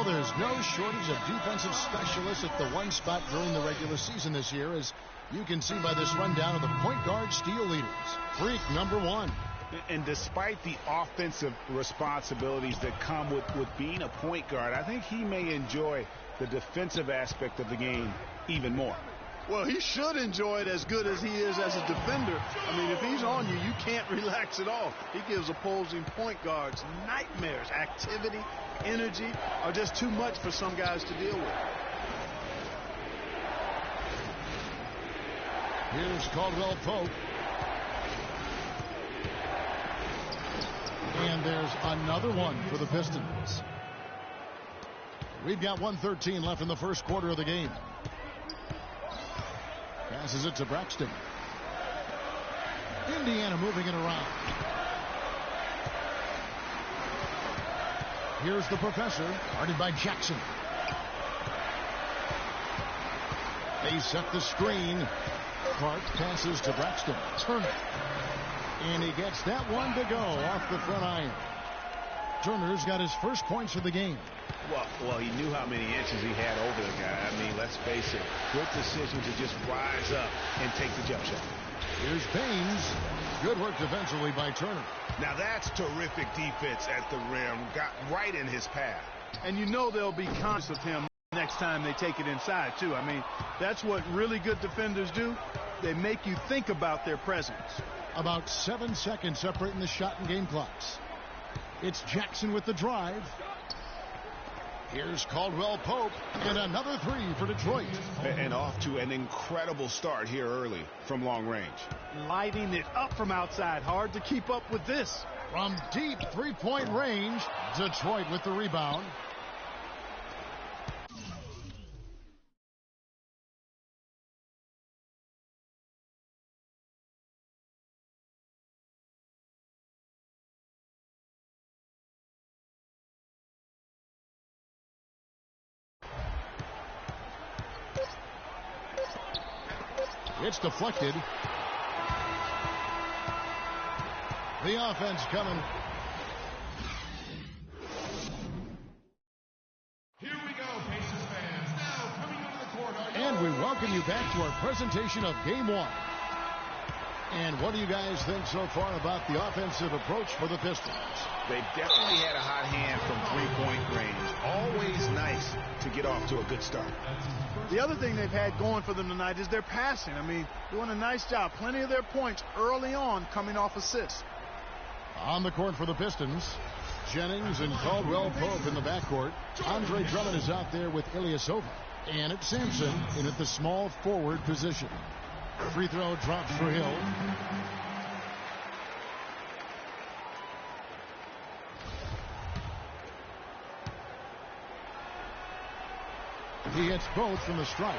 there's no shortage of defensive specialists at the one spot during the regular season this year, as you can see by this rundown of the point guard steal leaders. Freak number 1. And despite the offensive responsibilities that come with being a point guard, I think he may enjoy the defensive aspect of the game even more. Well, he should enjoy it as good as he is as a defender. I mean, if he's on you, you can't relax at all. He gives opposing point guards nightmares. Activity, energy are just too much for some guys to deal with. Here's Caldwell Pope. And there's another one for the Pistons. We've got 1:13 left in the first quarter of the game. Passes it to Braxton. Indiana moving it around. Here's the professor, guarded by Jackson. They set the screen. Clark passes to Braxton. Turner. And he gets that one to go off the front iron. Turner's got his first points of the game. Well, he knew how many inches he had over the guy. I mean, let's face it. Good decision to just rise up and take the jump shot. Here's Baines. Good work defensively by Turner. Now that's terrific defense at the rim. Got right in his path. And you know they'll be conscious of him next time they take it inside, too. I mean, that's what really good defenders do. They make you think about their presence. About 7 seconds separating the shot and game clocks. It's Jackson with the drive. Here's Caldwell Pope, and another three for Detroit. And off to an incredible start here early from long range. Lighting it up from outside. Hard to keep up with this. From deep three-point range, Detroit with the rebound. It's deflected. The offense coming. Here we go, Pacers fans. Now coming onto the court. And we welcome you back to our presentation of Game 1. And what do you guys think so far about the offensive approach for the Pistons? They've definitely had a hot hand from three-point range. Always nice to get off to a good start. The other thing they've had going for them tonight is their passing. I mean, doing a nice job. Plenty of their points early on coming off assists. On the court for the Pistons, Jennings and Caldwell Pope in the backcourt. Andre Drummond is out there with Ilyasova. And it's Sampson in at the small forward position. Free throw drops for Hill. He hits both from the stripe.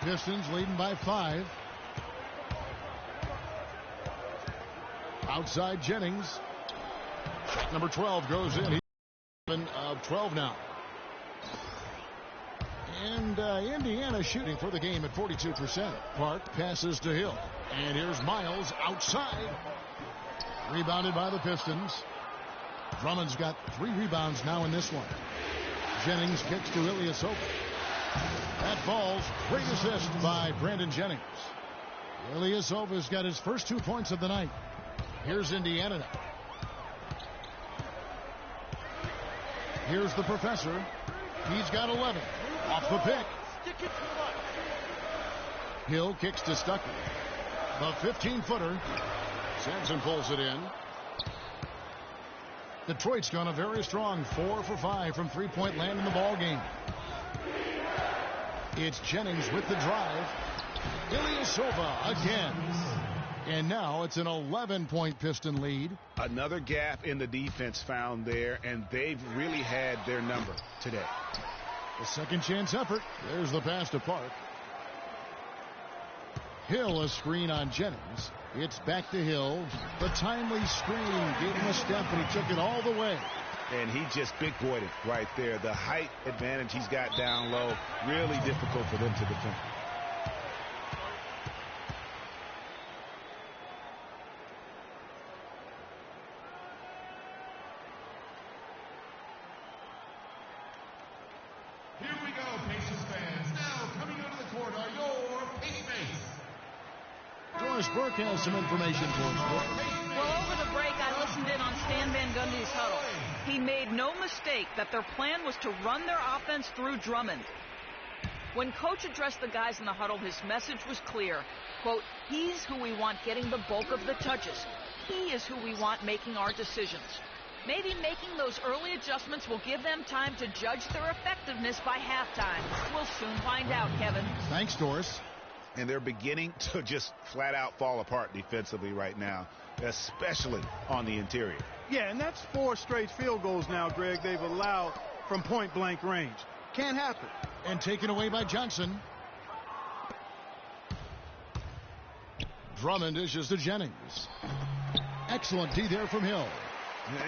Pistons leading by 5. Outside Jennings. Shot number 12 goes in. He's 7 of 12 now. And Indiana shooting for the game at 42%. Clark passes to Hill. And here's Miles outside. Rebounded by the Pistons. Drummond's got 3 rebounds now in this one. Jennings kicks to Ilyasova. That falls. Great assist by Brandon Jennings. Ilyasova's got his first 2 points of the night. Here's Indiana now. Here's the professor. He's got 11. Off the pick. Hill kicks to Stuckey. The 15-footer. Sampson pulls it in. Detroit's gone a very strong 4 for 5 from three-point land in the ball game. It's Jennings with the drive. Ilyasova again. And now it's an 11-point Piston lead. Another gap in the defense found there, and they've really had their number today. A second chance effort. There's the pass to Park. Hill a screen on Jennings. It's back to Hill. The timely screen gave him a step, and he took it all the way. And he just big-boyed it right there. The height advantage he's got down low, really difficult for them to defend. Doris Burke has some information for us. Well, over the break, I listened in on Stan Van Gundy's huddle. He made no mistake that their plan was to run their offense through Drummond. When Coach addressed the guys in the huddle, his message was clear. Quote, he's who we want getting the bulk of the touches. He is who we want making our decisions. Maybe making those early adjustments will give them time to judge their effectiveness by halftime. We'll soon find out, Kevin. Thanks, Doris. And they're beginning to just flat out fall apart defensively right now, especially on the interior. Yeah, and that's 4 straight field goals now, Greg, they've allowed from point-blank range. Can't happen. And taken away by Johnson. Drummond dishes to Jennings. Excellent D there from Hill.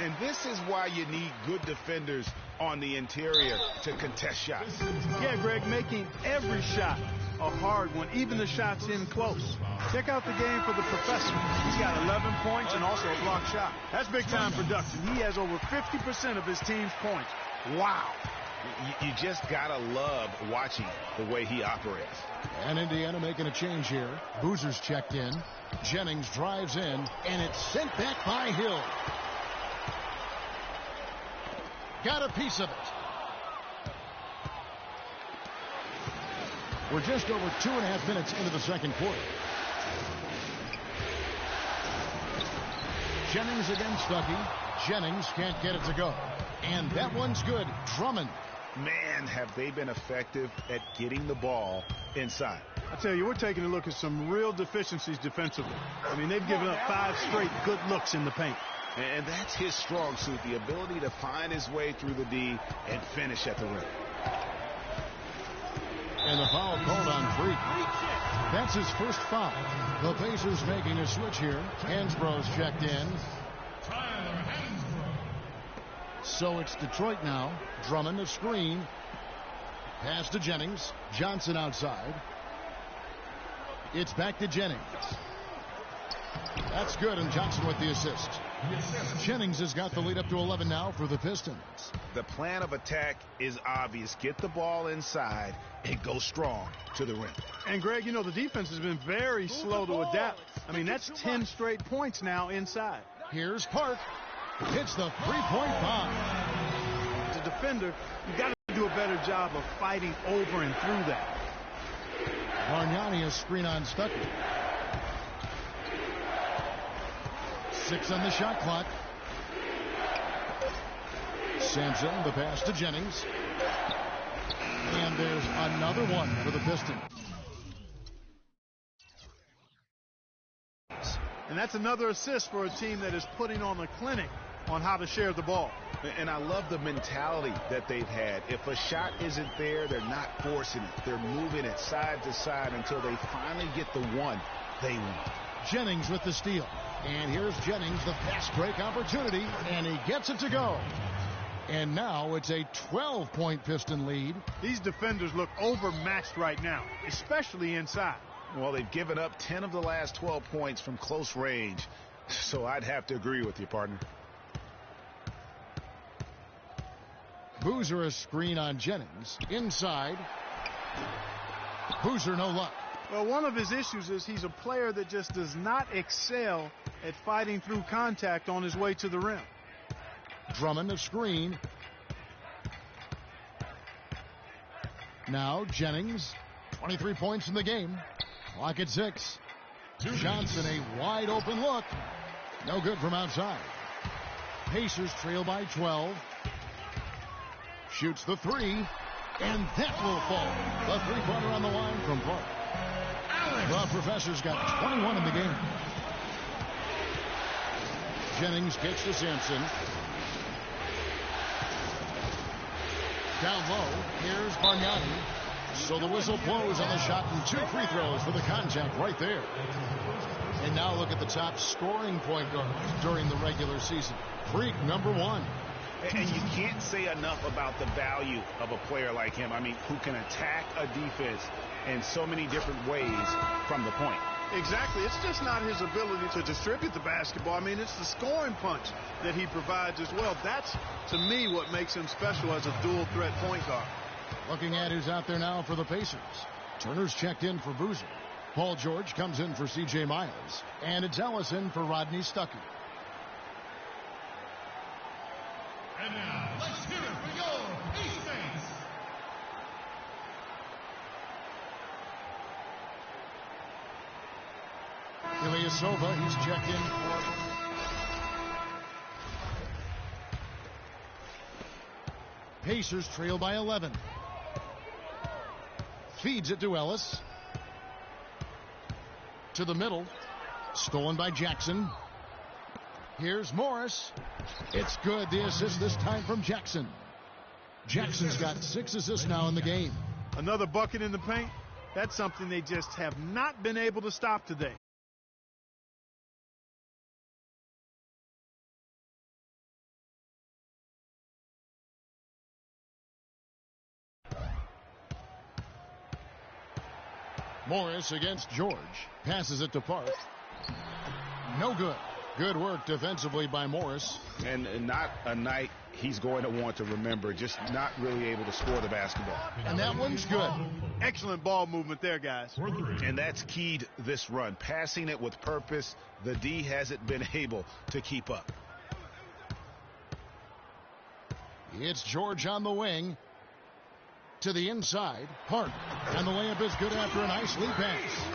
And this is why you need good defenders on the interior to contest shots. Yeah, Greg, making every shot a hard one, even the shots in close. Check out the game for the professor. He's got 11 points and also a blocked shot. That's big-time production. He has over 50% of his team's points. Wow. You just got to love watching the way he operates. And Indiana making a change here. Boozer's checked in. Jennings drives in, and it's sent back by Hill. Got a piece of it. We're just over 2.5 minutes into the second quarter. Jennings against Stuckey. Jennings can't get it to go. And that one's good. Drummond. Man, have they been effective at getting the ball inside. I tell you, we're taking a look at some real deficiencies defensively. I mean, they've given up 5 straight good looks in the paint. And that's his strong suit, the ability to find his way through the D and finish at the rim. And the foul called on Freak. That's his first foul. The Pacers making a switch here. Hansbrough's checked in. Tyler Hansbrough. So it's Detroit now. Drummond a screen. Pass to Jennings. Johnson outside. It's back to Jennings. That's good, and Johnson with the assist. Jennings has got the lead up to 11 now for the Pistons. The plan of attack is obvious. Get the ball inside and go strong to the rim. And, Greg, you know, the defense has been very slow to adapt. I mean, that's 10 straight points now inside. Here's Park. Hits the three-point bomb. As a defender, you've got to do a better job of fighting over and through that. Bargnani a screen on Stuckey. 6 on the shot clock. Sampson, the pass to Jennings. And there's another one for the Pistons. And that's another assist for a team that is putting on a clinic on how to share the ball. And I love the mentality that they've had. If a shot isn't there, they're not forcing it. They're moving it side to side until they finally get the one they want. Jennings with the steal. And here's Jennings, the fast break opportunity, and he gets it to go. And now it's a 12-point Piston lead. These defenders look overmatched right now, especially inside. Well, they've given up 10 of the last 12 points from close range, so I'd have to agree with you, partner. Boozer a screen on Jennings. Inside. Boozer no luck. Well, one of his issues is he's a player that just does not excel at fighting through contact on his way to the rim. Drummond a screen. Now Jennings. 23 points in the game. Clock at 6. Johnson a wide open look. No good from outside. Pacers trail by 12. Shoots the 3. And that will fall. The three-pointer on the line from Park. The Professor's got 21 in the game. Jennings kicks to Sampson. Down low, here's Bargnani. So the whistle blows on the shot and 2 free throws for the contact right there. And now look at the top scoring point guards during the regular season. Freak number 1. And you can't say enough about the value of a player like him. I mean, who can attack a defense in so many different ways from the point. Exactly. It's just not his ability to distribute the basketball. I mean, it's the scoring punch that he provides as well. That's, to me, what makes him special as a dual-threat point guard. Looking at who's out there now for the Pacers. Turner's checked in for Boozer. Paul George comes in for C.J. Miles. And it's Ellison for Rodney Stuckey. And now, let's hear it for your Patriots. Ilyasova, he's checked in for... Pacers trail by 11. Feeds it to Ellis. To the middle. Stolen by Jackson. Here's Morris. It's good. The assist this time from Jackson. Jackson's got 6 assists now in the game. Another bucket in the paint. That's something they just have not been able to stop today. Morris against George. Passes it to Park. No good. Good work defensively by Morris. And not a night he's going to want to remember. Just not really able to score the basketball. And that one's good. Excellent ball movement there, guys. And that's keyed this run. Passing it with purpose. The D hasn't been able to keep up. It's George on the wing. To the inside. Park. And the layup is good after a nice lead pass.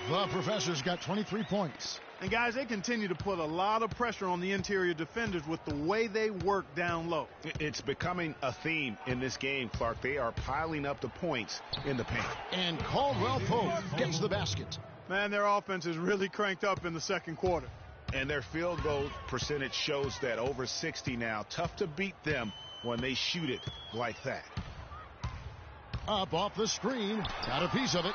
The Professor's got 23 points. And, guys, they continue to put a lot of pressure on the interior defenders with the way they work down low. It's becoming a theme in this game, Clark. They are piling up the points in the paint. And Caldwell Pope gets the basket. Man, their offense is really cranked up in the second quarter. And their field goal percentage shows that over 60 now. Tough to beat them when they shoot it like that. Up off the screen. Got a piece of it.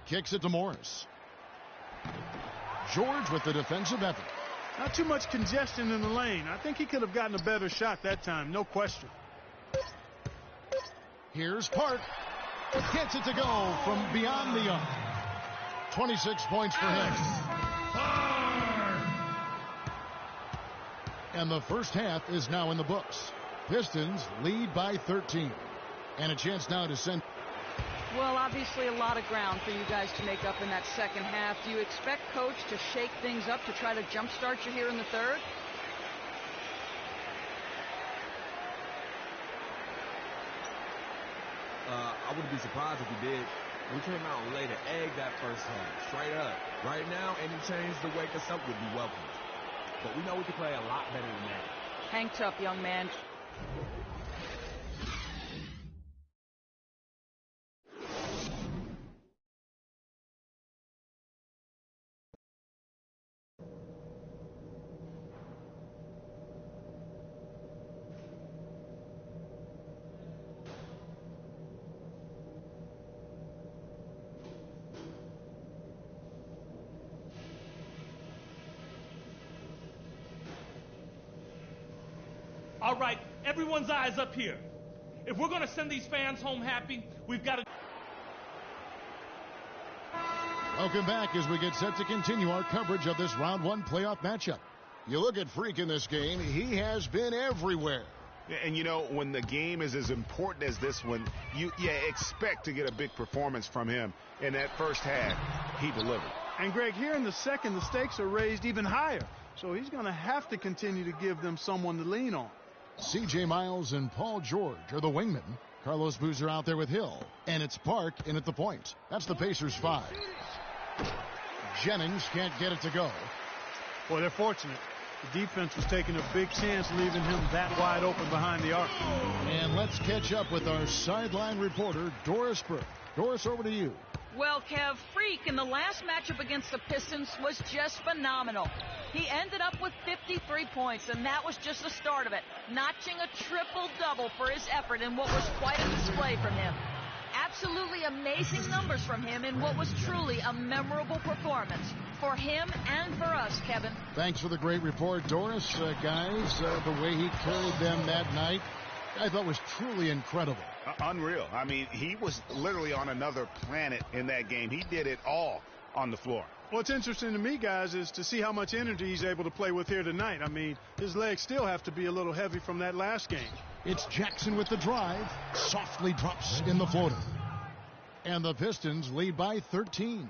Kicks it to Morris. George with the defensive effort. Not too much congestion in the lane. I think he could have gotten a better shot that time, no question. Here's Park. Gets it to go from beyond the arc. 26 points for him. And the first half is now in the books. Pistons lead by 13. And a chance now to send... Well, obviously a lot of ground for you guys to make up in that second half. Do you expect Coach to shake things up to try to jumpstart you here in the third? I wouldn't be surprised if he did. We came out and laid an egg that first half, straight up. Right now, any change to wake us up would be welcome. But we know we can play a lot better than that. Hang tough, young man. All right, everyone's eyes up here. If we're going to send these fans home happy, we've got to... Welcome back as we get set to continue our coverage of this round one playoff matchup. You look at Freak in this game, he has been everywhere. And, you know, when the game is as important as this one, you expect to get a big performance from him. In that first half, he delivered. And, Greg, here in the second, the stakes are raised even higher. So he's going to have to continue to give them someone to lean on. C.J. Miles and Paul George are the wingmen. Carlos Boozer out there with Hill. And it's Park in at the point. That's the Pacers 5. Jennings can't get it to go. Well, they're fortunate. The defense was taking a big chance leaving him that wide open behind the arc. And let's catch up with our sideline reporter, Doris Burke. Doris, over to you. Well, Kev, Freak in the last matchup against the Pistons was just phenomenal. He ended up with 53 points, and that was just the start of it, notching a triple-double for his effort in what was quite a display from him. Absolutely amazing numbers from him in what was truly a memorable performance for him and for us, Kevin. Thanks for the great report, Doris. Guys, the way he carried them that night, I thought was truly incredible. Unreal. I mean, he was literally on another planet in that game. He did it all on the floor. What's interesting to me, guys, is to see how much energy he's able to play with here tonight. I mean, his legs still have to be a little heavy from that last game. It's Jackson with the drive. Softly drops in the floater. And the Pistons lead by 13.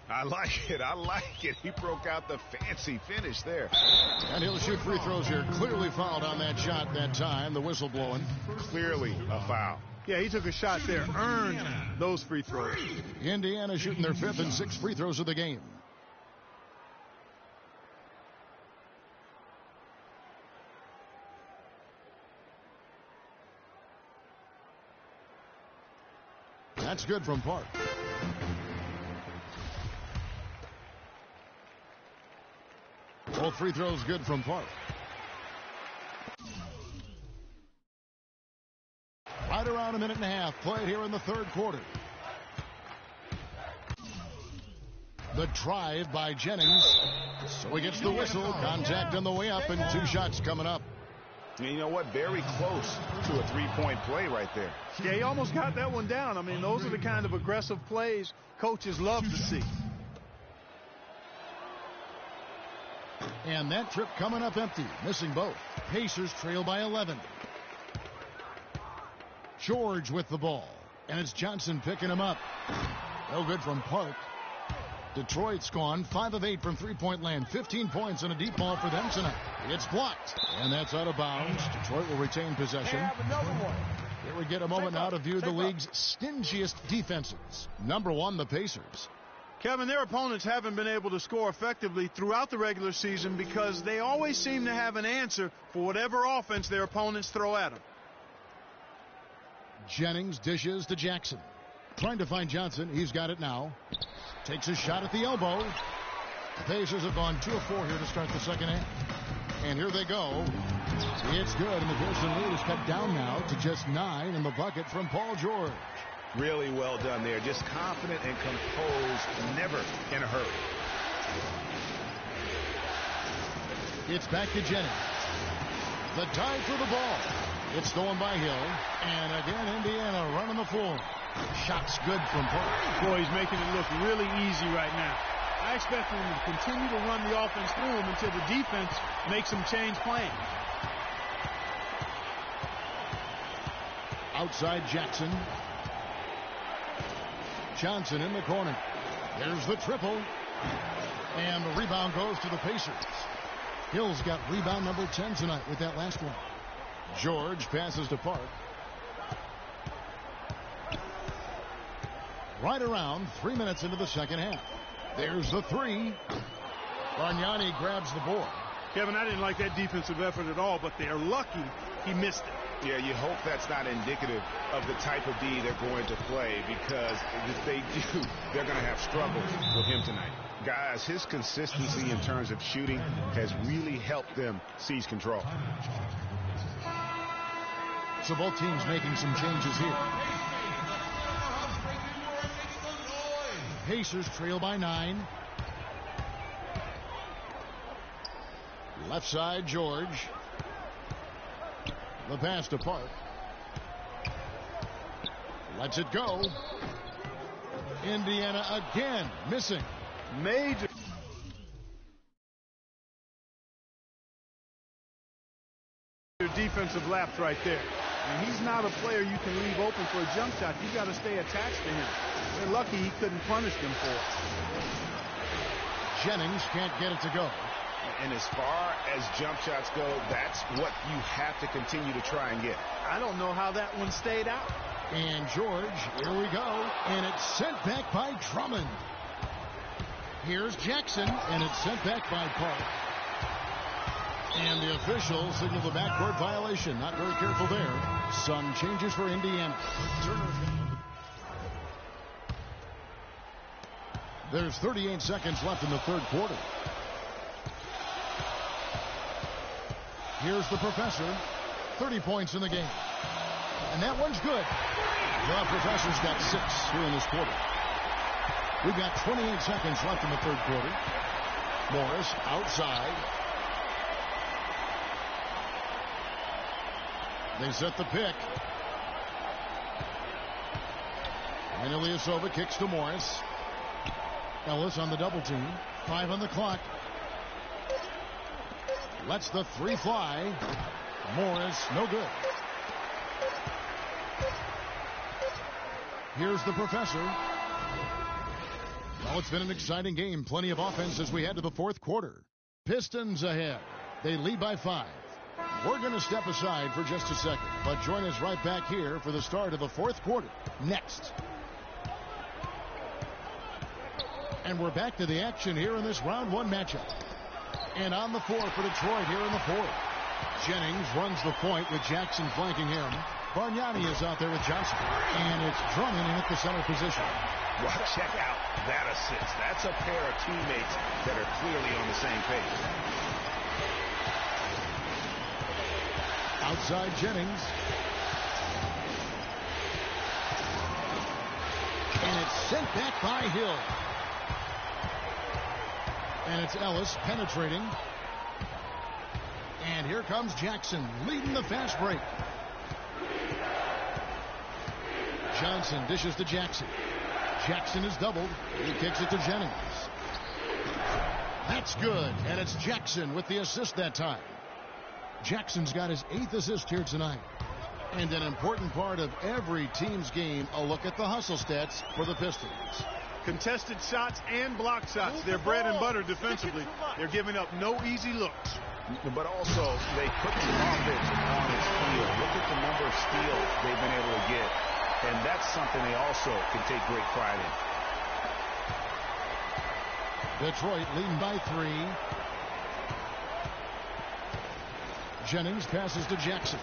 I like it. I like it. He broke out the fancy finish there. And he'll shoot free throws here. Clearly fouled on that shot that time. The whistle blowing. Clearly a foul. Yeah, he took a shot there, earned those free throws. Indiana shooting their 5th and 6th free throws of the game. That's good from Park. Both free throws good from Park. Right around a minute and a half played here in the 3rd quarter. The drive by Jennings. So he gets the whistle. Contact on the way up and 2 shots coming up. And you know what? Very close to a 3-point play right there. Yeah, he almost got that one down. I mean, those are the kind of aggressive plays coaches love to see. And that trip coming up empty. Missing both. Pacers trail by 11. George with the ball. And it's Johnson picking him up. No good from Park. Detroit's gone 5 of 8 from 3-point land. 15 points and a deep ball for them tonight. It's blocked. And that's out of bounds. Detroit will retain possession. Here we get a moment now to view the league's stingiest defenses. Number 1, the Pacers. Kevin, their opponents haven't been able to score effectively throughout the regular season because they always seem to have an answer for whatever offense their opponents throw at them. Jennings dishes to Jackson. Trying to find Johnson. He's got it now. Takes a shot at the elbow. The Pacers have gone 2 of 4 here to start the second half. And here they go. It's good, and the Pistons lead is cut down now to just 9 in the bucket from Paul George. Really well done there. Just confident and composed, never in a hurry. It's back to Jennings. The dive for the ball. It's stolen by Hill. And again, Indiana running the floor. Shots good from Park. Boy, he's making it look really easy right now. I expect him to continue to run the offense through him until the defense makes him change plans. Outside Jackson. Johnson in the corner. There's the triple. And the rebound goes to the Pacers. Hill's got rebound number 10 tonight with that last one. George passes to Park. Right around 3 minutes into the second half. There's the 3. Bargnani grabs the board. Kevin, I didn't like that defensive effort at all, but they're lucky he missed it. Yeah, you hope that's not indicative of the type of D they're going to play, because if they do, they're going to have struggles with him tonight. Guys, his consistency in terms of shooting has really helped them seize control. So both teams making some changes here. Pacers trail by 9. Left side, George. The pass to Park. Lets it go. Indiana again missing. Major defensive lapse right there. And he's not a player you can leave open for a jump shot. You got to stay attached to him. They're lucky he couldn't punish them for it. Jennings can't get it to go. And as far as jump shots go, that's what you have to continue to try and get. I don't know how that one stayed out. And George, here we go. And it's sent back by Drummond. Here's Jackson, and it's sent back by Park. And the officials signal the backcourt violation. Not very careful there. Some changes for Indiana. There's 38 seconds left in the 3rd quarter. Here's the professor. 30 points in the game. And that one's good. The professor's got 6 here in this quarter. We've got 28 seconds left in the third quarter. Morris outside. They set the pick. And Ilyasova kicks to Morris. Ellis on the double team. 5 on the clock. Lets the 3 fly. Morris, no good. Here's the professor. Well, it's been an exciting game. Plenty of offense as we head to the fourth quarter. Pistons ahead. They lead by 5. We're going to step aside for just a second, but join us right back here for the start of the fourth quarter. Next. And we're back to the action here in this round 1 matchup. And on the floor for Detroit here in the fourth. Jennings runs the point with Jackson flanking him. Bargnani is out there with Johnson. And it's Drummond in at the center position. Well, check out that assist. That's a pair of teammates that are clearly on the same page. Outside Jennings. And it's sent back by Hill. And it's Ellis penetrating. And here comes Jackson leading the fast break. Johnson dishes to Jackson. Jackson is doubled. He kicks it to Jennings. That's good. And it's Jackson with the assist that time. Jackson's got his 8th assist here tonight. And an important part of every team's game, a look at the hustle stats for the Pistons. Contested shots and block shots. They're bread and butter defensively. They're giving up no easy looks. But also, they put the offense on its field. Look at the number of steals they've been able to get. And that's something they also can take great pride in. Detroit leading by 3. Jennings passes to Jackson.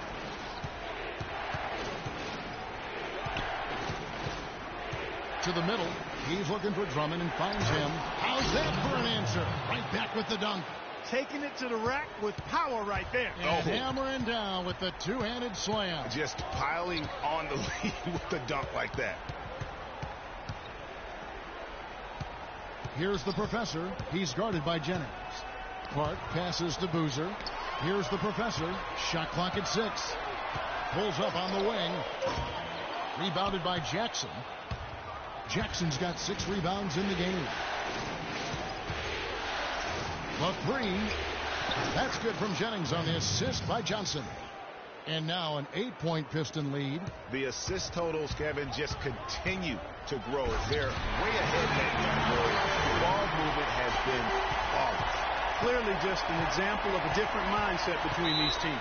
To the middle. He's looking for Drummond and finds him. How's that for an answer? Right back with the dunk. Taking it to the rack with power right there. And hammering down with the 2-handed slam. Just piling on the lead with the dunk like that. Here's the professor. He's guarded by Jennings. Clark passes to Boozer. Here's the professor. Shot clock at 6. Pulls up on the wing. Rebounded by Jackson. Jackson's got 6 rebounds in the game. The 3. That's good from Jennings on the assist by Johnson. And now an 8-point Piston lead. The assist totals, Kevin, just continue to grow. They're way ahead in that category. Ball movement has been flawless. Clearly just an example of a different mindset between these teams.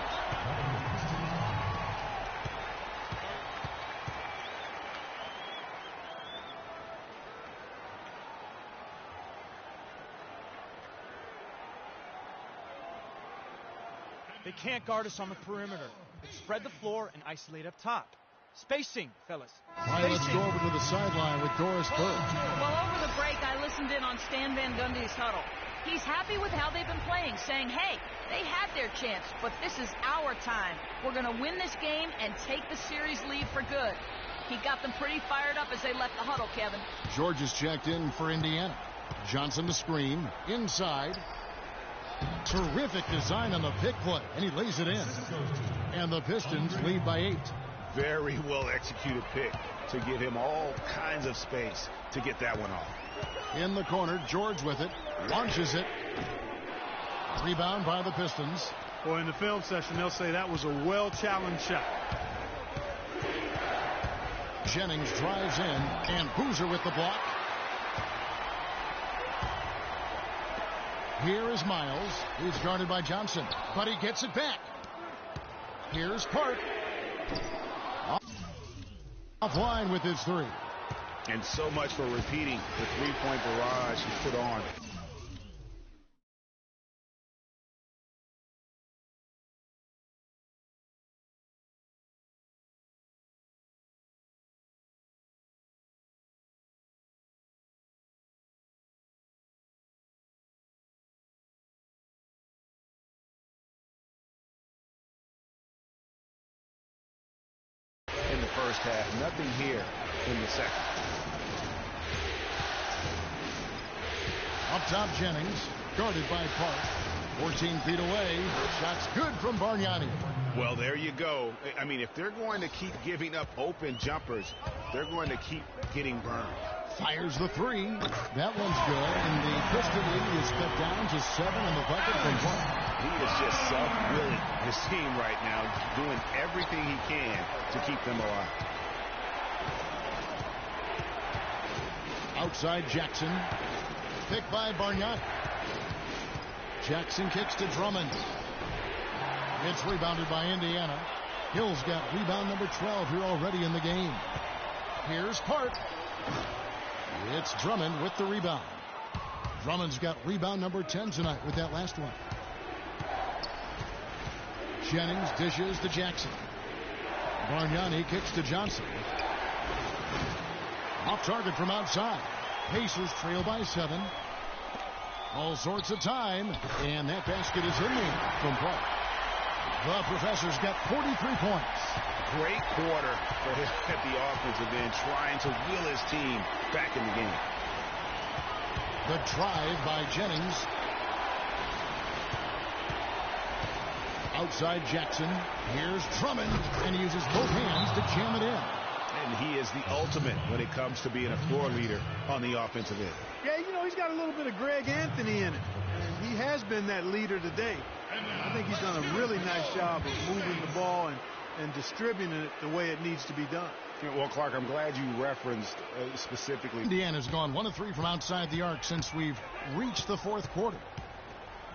They can't guard us on the perimeter. Let's spread the floor and isolate up top. Spacing, fellas. All right, let's go over to the sideline with Doris Burke. Well, over the break, I listened in on Stan Van Gundy's huddle. He's happy with how they've been playing, saying, hey, they had their chance, but this is our time. We're going to win this game and take the series lead for good. He got them pretty fired up as they left the huddle, Kevin. George is checked in for Indiana. Johnson to screen. Inside. Terrific design on the pick play, and he lays it in. And the Pistons lead by 8. Very well executed pick to give him all kinds of space to get that one off. In the corner, George with it. Launches it. Rebound by the Pistons. Boy, in the film session, they'll say that was a well-challenged shot. Jennings drives in, and Boozer with the block. Here is Miles. He's guarded by Johnson, but he gets it back. Here's Park. Offline with his 3. And so much for repeating the three-point barrage he put on. first half. Nothing here in the second. Up top, Jennings, guarded by Park. 14 feet away. Shot's good from Bargnani. Well, there you go. I mean, if they're going to keep giving up open jumpers, they're going to keep getting burned. Fires the three. That one's good. And the Piston lead is cut down to 7 on the bucket from Park. He is just self-willing his team right now, doing everything he can to keep them alive. Outside Jackson. Picked by Bargnani. Jackson kicks to Drummond. It's rebounded by Indiana. Hill's got rebound number 12 here already in the game. Here's Park. It's Drummond with the rebound. Drummond's got rebound number 10 tonight with that last one. Jennings dishes to Jackson. Bargnani kicks to Johnson. Off target from outside. Pacers trail by 7. All sorts of time, and that basket is in there from Park. The professor's got 43 points. Great quarter for him at the offensive end, trying to wheel his team back in the game. The drive by Jennings. Outside Jackson. Here's Drummond, and he uses both hands to jam it in. And he is the ultimate when it comes to being a floor leader on the offensive end. Yeah, you know, he's got a little bit of Greg Anthony in it. And he has been that leader today. I think he's done a really nice job of moving the ball and distributing it the way it needs to be done. Well, Clark, I'm glad you referenced specifically. Indiana's gone 1 of 3 from outside the arc since we've reached the fourth quarter.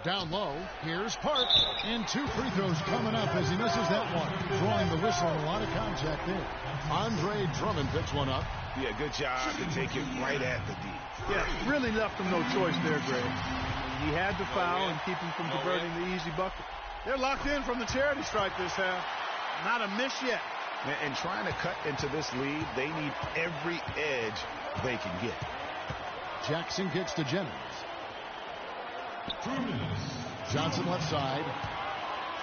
Down low, here's Park, and 2 free throws coming up as he misses that one. Drawing the whistle and a lot of contact there. Andre Drummond picks one up. Yeah, good job to take it right at the D. Yeah, really left him no choice there, Greg. He had to foul and keep him from converting the easy bucket. They're locked in from the charity stripe this half. Not a miss yet. And trying to cut into this lead, they need every edge they can get. Jackson gets to Jennings. Johnson left side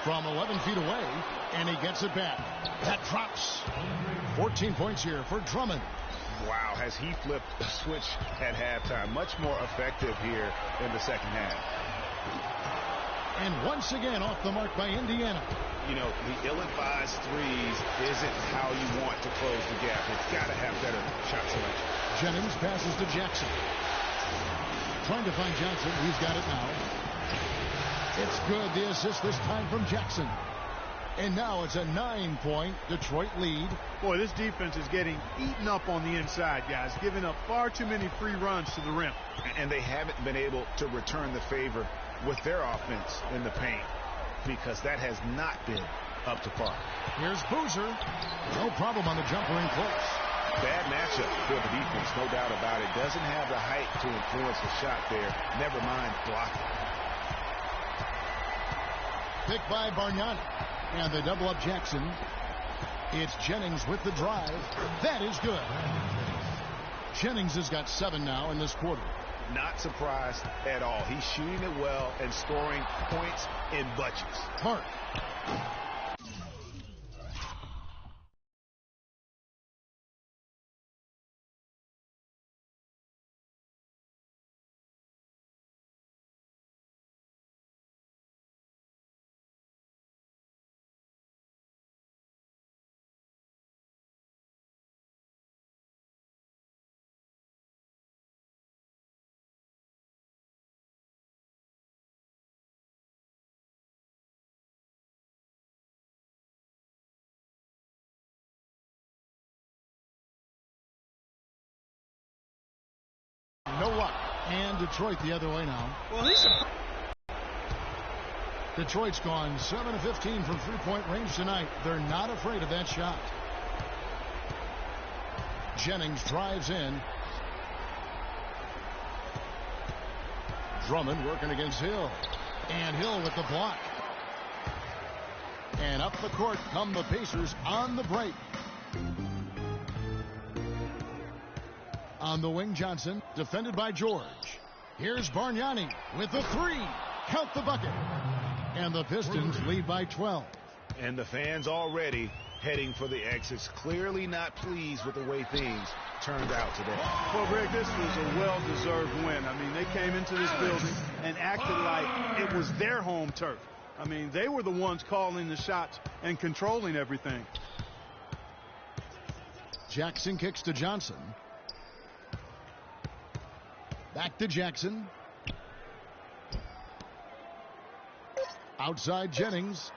from 11 feet away, and he gets it back. That drops. 14 points here for Drummond. Wow, has he flipped the switch at halftime. Much more effective here in the second half. And once again off the mark by Indiana. You know, the ill-advised threes isn't how you want to close the gap. It's got to have better shot selection. Jennings passes to Jackson. Trying to find Johnson. He's got it now. It's good. The assist this time from Jackson. And now it's a 9-point Detroit lead. Boy, this defense is getting eaten up on the inside, guys. Giving up far too many free runs to the rim. And they haven't been able to return the favor with their offense in the paint because that has not been up to par. Here's Boozer. No problem on the jumper in close. Bad matchup for the defense, no doubt about it. Doesn't have the height to influence the shot there. Never mind blocking. Picked by Bargnani. And they double up Jackson. It's Jennings with the drive. That is good. Jennings has got 7 now in this quarter. Not surprised at all. He's shooting it well and scoring points in bunches. Park. No luck. And Detroit the other way now. Well, Detroit's gone 7 of 15 from three-point range tonight. They're not afraid of that shot. Jennings drives in. Drummond working against Hill. And Hill with the block. And up the court come the Pacers on the break. On the wing, Johnson, defended by George. Here's Bargnani with the 3. Count the bucket. And the Pistons lead by 12. And the fans already heading for the exits, clearly not pleased with the way things turned out today. Well, Greg, this was a well-deserved win. I mean, they came into this building and acted like it was their home turf. I mean, they were the ones calling the shots and controlling everything. Jackson kicks to Johnson. Back to Jackson. Outside Jennings.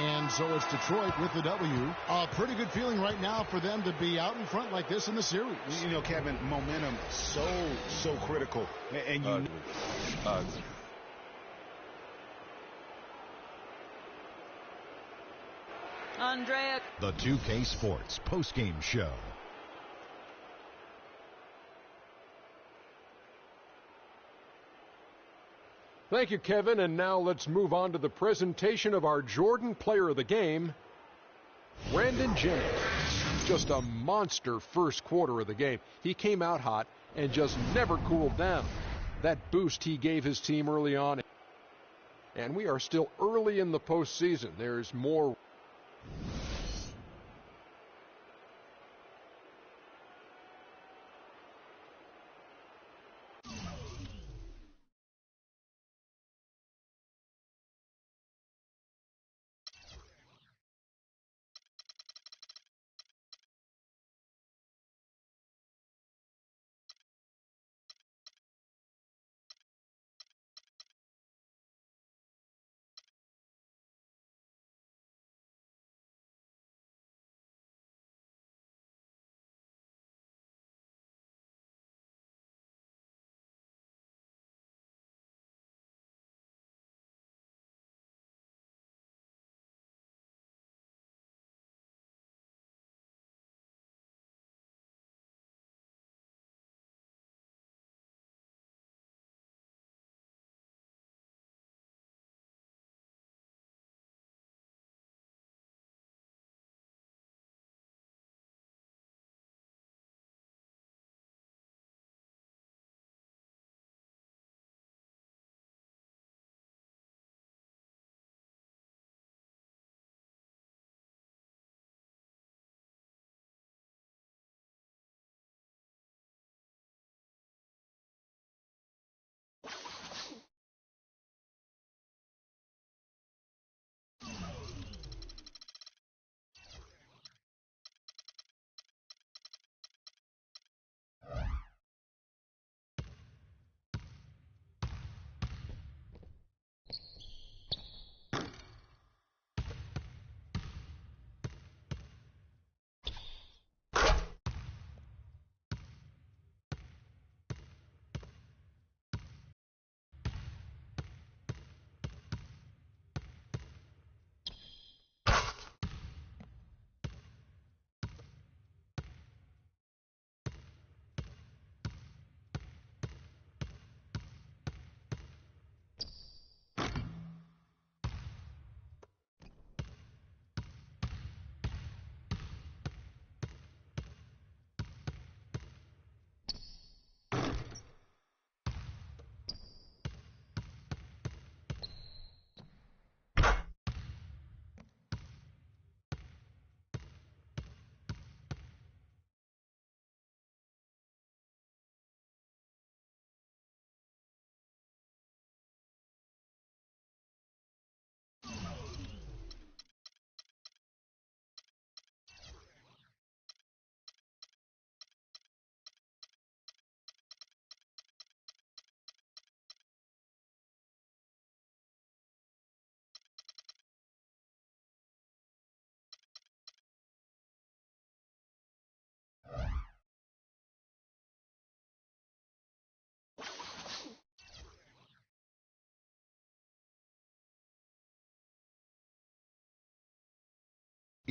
And so it's Detroit with the W. A pretty good feeling right now for them to be out in front like this in the series. You know, Kevin, momentum so critical. And you Andrea. The 2K Sports postgame show. Thank you, Kevin. And now let's move on to the presentation of our Jordan Player of the Game, Brandon Jennings. Just a monster first quarter of the game. He came out hot and just never cooled down. That boost he gave his team early on. And we are still early in the postseason. There's more.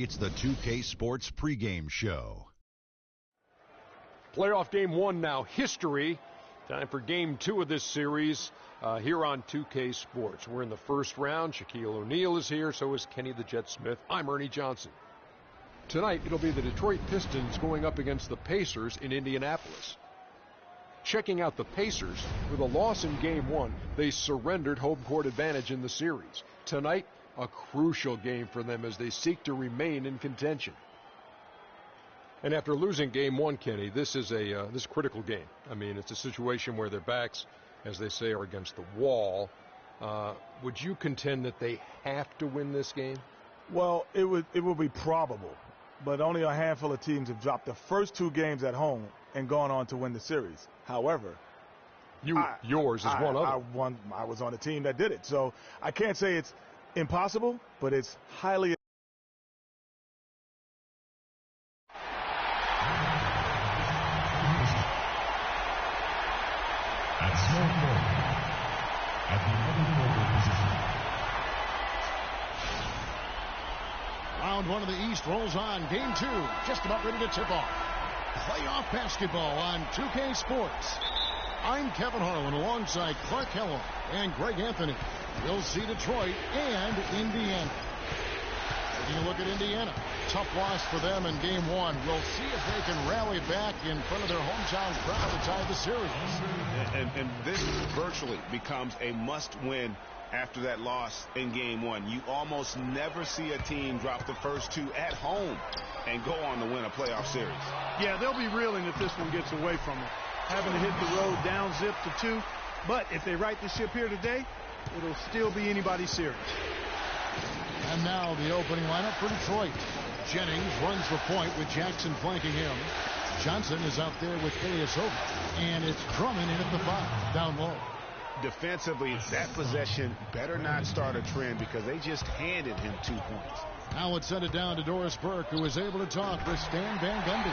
It's the 2K Sports pregame show. Playoff game one now, history. Time for game two of this series here on 2K Sports. We're in the first round. Shaquille O'Neal is here, so is Kenny the Jet Smith. I'm Ernie Johnson. Tonight, it'll be the Detroit Pistons going up against the Pacers in Indianapolis. Checking out the Pacers, with a loss in game one, they surrendered home court advantage in the series. Tonight, a crucial game for them as they seek to remain in contention. And after losing game one, Kenny, this is a critical game. I mean, it's a situation where their backs, as they say, are against the wall. Would you contend that they have to win this game? Well, it would be probable, but only a handful of teams have dropped the first two games at home and gone on to win the series. However, yours is one of them. I was on a team that did it, so I can't say it's impossible, but it's highly. At small forward, at the other forward position. Round one of the East rolls on. Game two, just about ready to tip off. Playoff basketball on 2K Sports. I'm Kevin Harlan alongside Clark Kellogg and Greg Anthony. We'll see Detroit and Indiana. Taking a look at Indiana. Tough loss for them in game one. We'll see if they can rally back in front of their hometown crowd to tie the series. And this virtually becomes a must-win after that loss in game one. You almost never see a team drop the first two at home and go on to win a playoff series. Yeah, they'll be reeling if this one gets away from them. Having to hit the road down zip to 2. But if they right the ship here today, it'll still be anybody's series. And now the opening lineup for Detroit. Jennings runs the point with Jackson flanking him. Johnson is out there with Ilyasova. And it's Drummond in at the 5, down low. Defensively, that possession better not start a trend because they just handed him 2 points. Now let's send it down to Doris Burke, who was able to talk with Stan Van Gundy.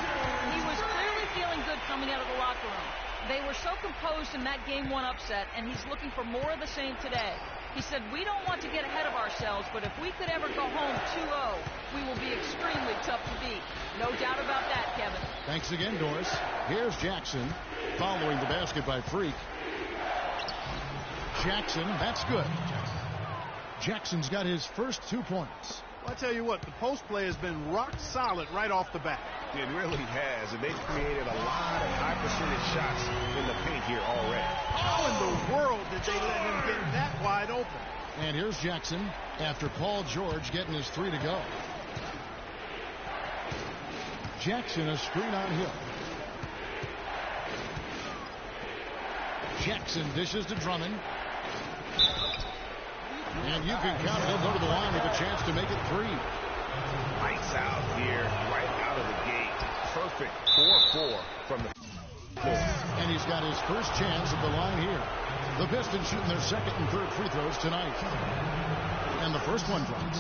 He was clearly feeling good coming out of the locker room. They were so composed in that game one upset, and he's looking for more of the same today. He said, we don't want to get ahead of ourselves, but if we could ever go home 2-0, we will be extremely tough to beat. No doubt about that, Kevin. Thanks again, Doris. Here's Jackson following the basket by Freak. Jackson, that's good. Jackson's got his first 2 points. Well, I tell you what, the post play has been rock solid right off the bat. It really has, and they've created a lot of high percentage shots in the paint here already. How in the world did they let him get that wide open? And here's Jackson after Paul George getting his 3 to go. Jackson a screen on Hill. Jackson dishes to Drummond. And you can count it. He'll go to the line with a chance to make it 3. Lights out here, right out of the gate. Perfect 4-4 from the floor. And he's got his first chance at the line here. The Pistons shooting their second and third free throws tonight. And the first one drops.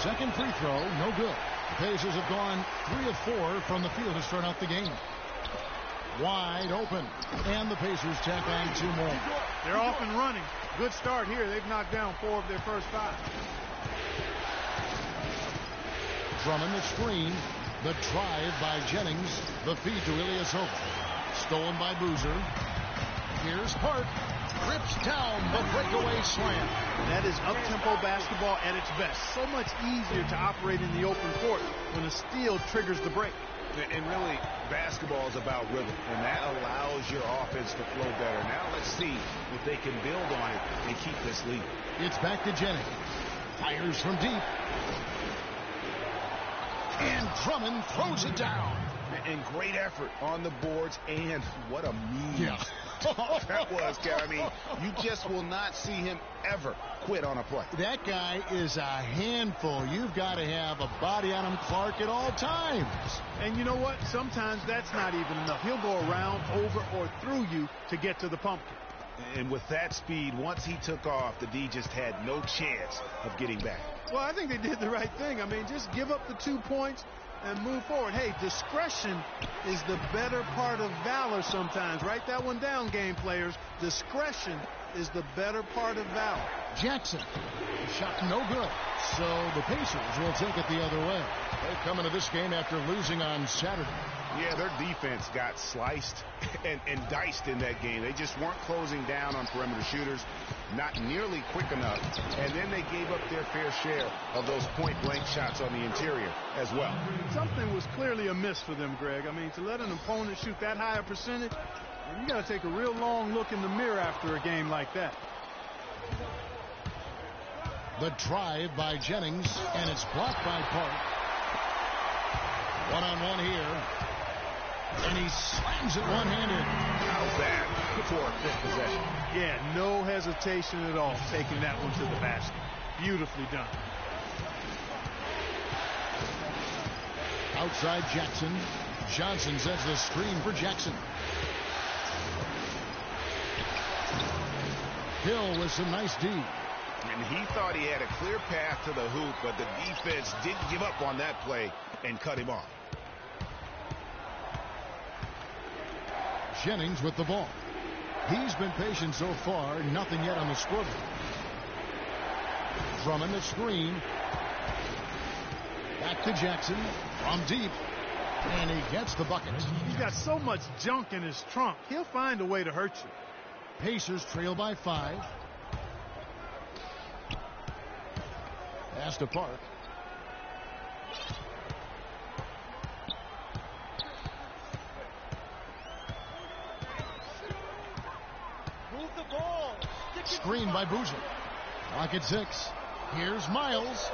Second free throw, no good. The Pacers have gone 3 of 4 from the field to start out the game. Wide open. And the Pacers tack on 2 more. They're off and running. Good start here. They've knocked down 4 of their first 5. Drummond the screen. The drive by Jennings. The feed to Ilyasova. Stolen by Boozer. Here's Hart. Rips down the breakaway slam. That is up-tempo basketball at its best. So much easier to operate in the open court when a steal triggers the break. And really, basketball is about rhythm, and that allows your offense to flow better. Now let's see if they can build on it and keep this lead. It's back to Jennings. Fires from deep. And Drummond throws it down. And great effort on the boards, and what a move. Yeah. That was, I mean, you just will not see him ever quit on a play. That guy is a handful. You've got to have a body on him, Clark, at all times. And you know what? Sometimes that's not even enough. He'll go around, over, or through you to get to the pumpkin. And with that speed, once he took off, the D just had no chance of getting back. Well, I think they did the right thing. I mean, just give up the 2 points and move forward. Hey, discretion is the better part of valor sometimes. Write that one down, game players. Discretion is the better part of valor. Jackson. Shot no good. So the Pacers will take it the other way. They come into this game after losing on Saturday. Yeah, their defense got sliced and diced in that game. They just weren't closing down on perimeter shooters, not nearly quick enough, and then they gave up their fair share of those point-blank shots on the interior as well. Something was clearly amiss for them, Greg. I mean, to let an opponent shoot that high a percentage, You got to take a real long look in the mirror after a game like that. The drive by Jennings, and it's blocked by Park. One-on-one here. And he slams it one-handed. How's that for a fifth possession? Yeah, no hesitation at all taking that one to the basket. Beautifully done. Outside Jackson. Johnson sets the screen for Jackson. Hill with some nice D. And he thought he had a clear path to the hoop, but the defense didn't give up on that play and cut him off. Jennings with the ball. He's been patient so far. Nothing yet on the scoreboard. Drummond the screen. Back to Jackson from deep. And he gets the bucket. He's got so much junk in his trunk. He'll find a way to hurt you. Pacers trail by 5. Pass to Park. Move the ball. Screen by Boozer. Clock at 6. Here's Miles.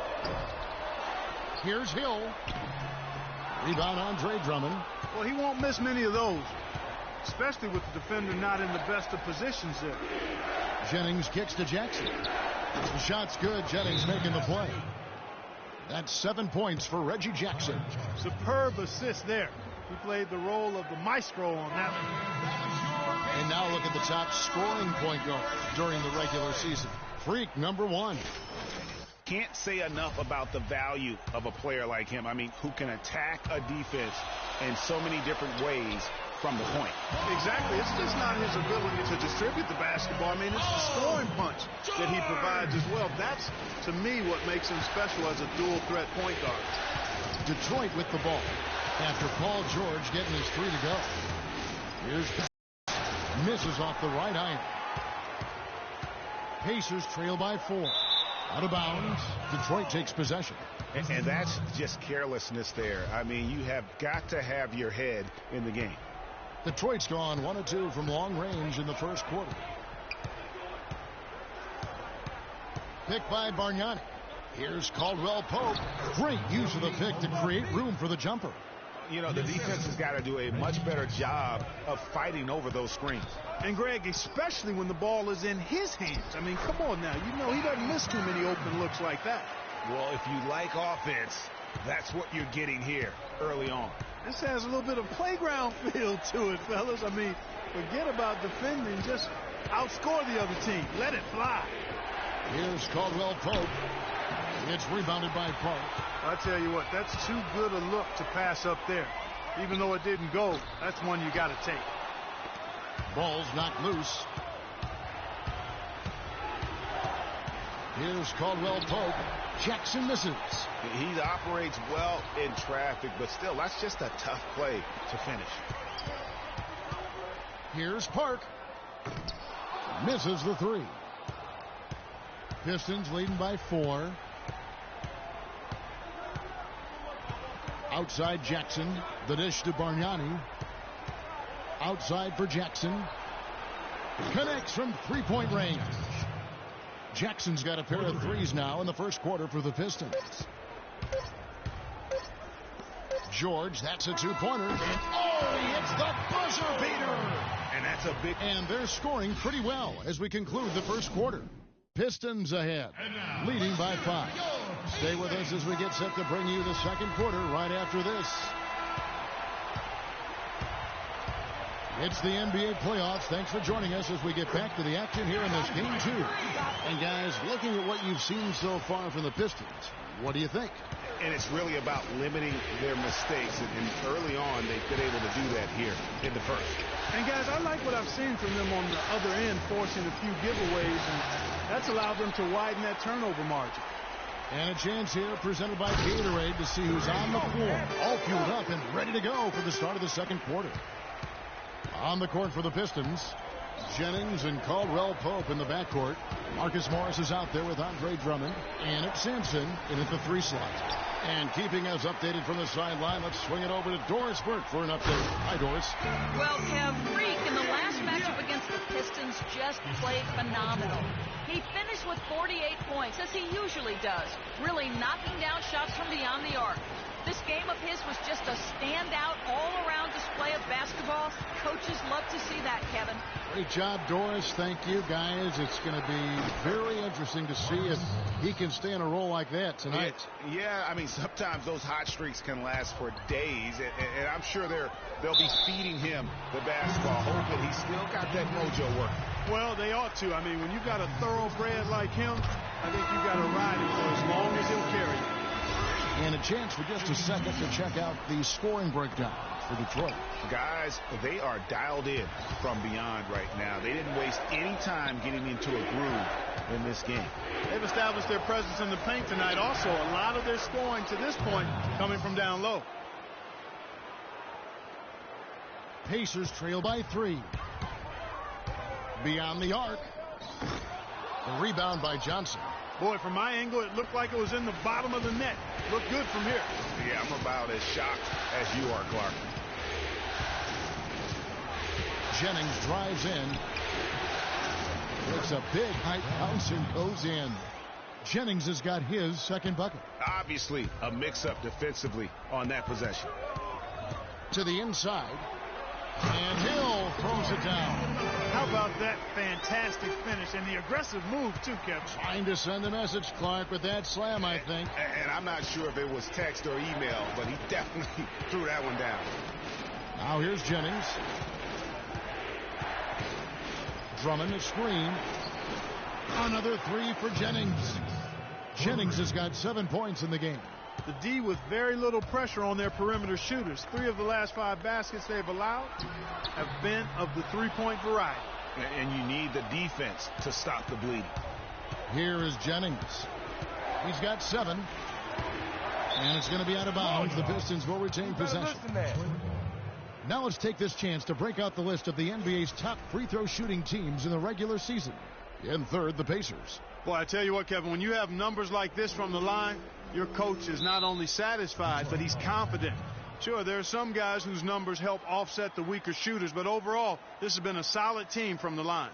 Here's Hill. Rebound Andre Drummond. Well, he won't miss many of those, especially with the defender not in the best of positions there. Jennings kicks to Jackson. The shot's good. Jennings making the play. That's 7 points for Reggie Jackson. Superb assist there. He played the role of the maestro on that one. And now look at the top scoring point guard during the regular season. Freak number 1. Can't say enough about the value of a player like him. I mean, who can attack a defense in so many different ways from the point. Exactly. It's just not his ability to distribute the basketball. I mean, it's the scoring punch that he provides as well. That's, to me, what makes him special as a dual threat point guard. Detroit with the ball after Paul George getting his 3 to go. Here's misses off the right iron. Pacers trail by 4. Out of bounds. Detroit takes possession. And that's just carelessness there. I mean, you have got to have your head in the game. Detroit's gone 1 of 2 from long range in the first quarter. Pick by Bargnani. Here's Caldwell Pope. Great use of the pick to create room for the jumper. You know, the defense has got to do a much better job of fighting over those screens. And, Greg, especially when the ball is in his hands. I mean, come on now. You know he doesn't miss too many open looks like that. Well, if you like offense, that's what you're getting here early on. This has a little bit of playground feel to it, fellas. I mean, forget about defending. Just outscore the other team. Let it fly. Here's Caldwell Pope. It's rebounded by Park. I tell you what, that's too good a look to pass up there. Even though it didn't go, that's one you got to take. Ball's knocked loose. Here's Caldwell Pope. Jackson misses. He operates well in traffic, but still, that's just a tough play to finish. Here's Park. Misses the 3. Pistons leading by 4. Outside Jackson. The dish to Bargnani. Outside for Jackson. Connects from 3-point range. Jackson's got a pair of 3s now in the first quarter for the Pistons. George, that's a 2-pointer. And he hits the buzzer beater. And that's a big... And they're scoring pretty well as we conclude the first quarter. Pistons ahead, leading by 5. Stay with us as we get set to bring you the second quarter right after this. It's the NBA playoffs. Thanks for joining us as we get back to the action here in this game 2. And guys, looking at what you've seen so far from the Pistons, what do you think? And it's really about limiting their mistakes. And early on, they've been able to do that here in the first. And guys, I like what I've seen from them on the other end, forcing a few giveaways, and that's allowed them to widen that turnover margin. And a chance here presented by Gatorade to see who's on the floor, all fueled up and ready to go for the start of the second quarter. On the court for the Pistons, Jennings and Caldwell Pope in the backcourt. Marcus Morris is out there with Andre Drummond. And it's Sampson in at the 3 slot. And keeping us updated from the sideline, let's swing it over to Doris Burke for an update. Hi, Doris. Well, Kev, Freak in the last matchup against the Pistons just played phenomenal. He finished with 48 points, as he usually does, really knocking down shots from beyond the arc. This game of his was just a standout, all-around display of basketball. Coaches love to see that, Kevin. Great job, Doris. Thank you, guys. It's going to be very interesting to see if he can stay in a role like that tonight. Yeah, I mean, sometimes those hot streaks can last for days, and I'm sure they'll be feeding him the basketball, hoping he's still got that mojo working. Well, they ought to. I mean, when you've got a thoroughbred like him, I think you've got to ride him for as long as he'll carry you. And a chance for just a second to check out the scoring breakdown for Detroit. Guys, they are dialed in from beyond right now. They didn't waste any time getting into a groove in this game. They've established their presence in the paint tonight. Also, a lot of their scoring to this point coming from down low. Pacers trail by 3. Beyond the arc. The rebound by Johnson. Boy, from my angle, it looked like it was in the bottom of the net. Looked good from here. Yeah, I'm about as shocked as you are, Clark. Jennings drives in. It's a big height bounce and goes in. Jennings has got his second bucket. Obviously, a mix-up defensively on that possession. To the inside. And Hill throws it down. How about that fantastic finish and the aggressive move, too, Kevin? Trying to send a message, Clark, with that slam, I think. And I'm not sure if it was text or email, but he definitely threw that one down. Now here's Jennings. Drummond a screen. Another 3 for Jennings. Jennings has got 7 points in the game. The D with very little pressure on their perimeter shooters. 3 of the last 5 baskets they've allowed have been of the three-point variety. And you need the defense to stop the bleeding. Here is Jennings. He's got 7. And it's going to be out of bounds. The Pistons will retain possession. Now let's take this chance to break out the list of the NBA's top free throw shooting teams in the regular season. In third, the Pacers. Boy, I tell you what, Kevin, when you have numbers like this from the line, your coach is not only satisfied, but he's confident. Sure, there are some guys whose numbers help offset the weaker shooters, but overall, this has been a solid team from the line.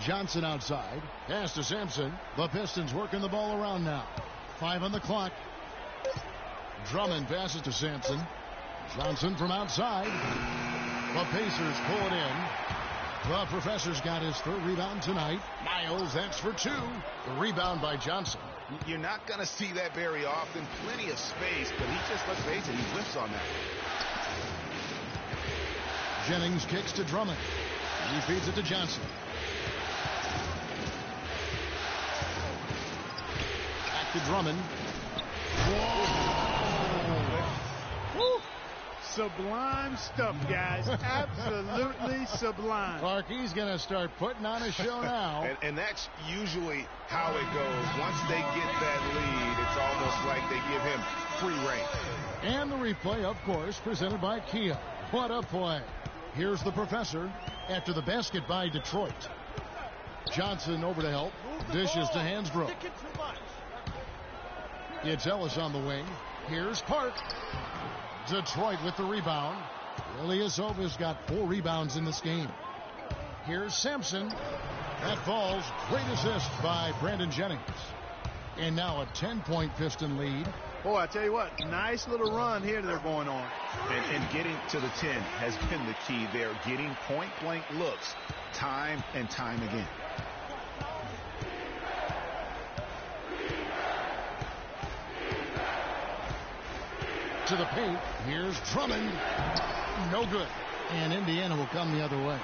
Johnson outside. Pass to Sampson. The Pistons working the ball around now. 5 on the clock. Drummond passes to Sampson. Johnson from outside. The Pacers pull it in. The Professor's got his 3rd rebound tonight. Miles, that's for 2. The rebound by Johnson. You're not going to see that very often. Plenty of space, but he just, let's face it, he whiffs on that. Jennings kicks to Drummond. He feeds it to Johnson. Back to Drummond. Woo. Sublime stuff, guys. Absolutely sublime. Clark, he's going to start putting on a show now. And that's usually how it goes. Once they get that lead, it's almost like they give him free reign. And the replay, of course, presented by Kia. What a play. Here's the Professor after the basket by Detroit. Johnson over to help. Dishes to Hansbrook. It's Ellis on the wing. Here's Park. Detroit with the rebound. Ilyasova's got 4 rebounds in this game. Here's Sampson. That falls. Great assist by Brandon Jennings. And now a 10-point Piston lead. Boy, I tell you what, nice little run here they're going on. And getting to the 10 has been the key. They're getting point-blank looks time and time again. To the paint. Here's Drummond. No good. And Indiana will come the other way.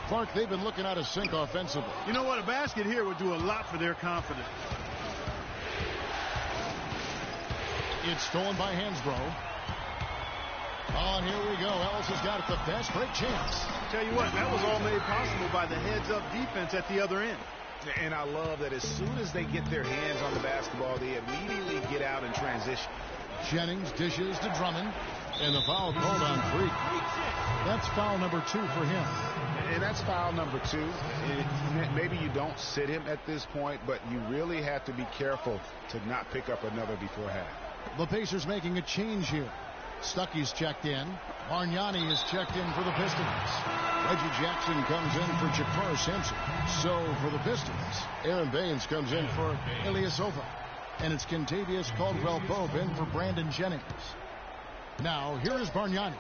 Clark, they've been looking out of sync offensively. You know what? A basket here would do a lot for their confidence. It's stolen by Hansbrough. Oh, and here we go. Ellis has got it. The fast break chance. Tell you what, that was all made possible by the heads-up defense at the other end. And I love that as soon as they get their hands on the basketball, they immediately get out and transition. Jennings dishes to Drummond. And the foul called on Freak. That's foul number 2 for him. And that's foul number 2. Maybe you don't sit him at this point, but you really have to be careful to not pick up another before half. The Pacers making a change here. Stuckey's checked in. Bargnani is checked in for the Pistons. Reggie Jackson comes in for Jakar Sampson. So for the Pistons, Aaron Baines comes in for Ilyasova. And it's Kentavious Caldwell-Pope in for Brandon Jennings. Now, here is Bargnani.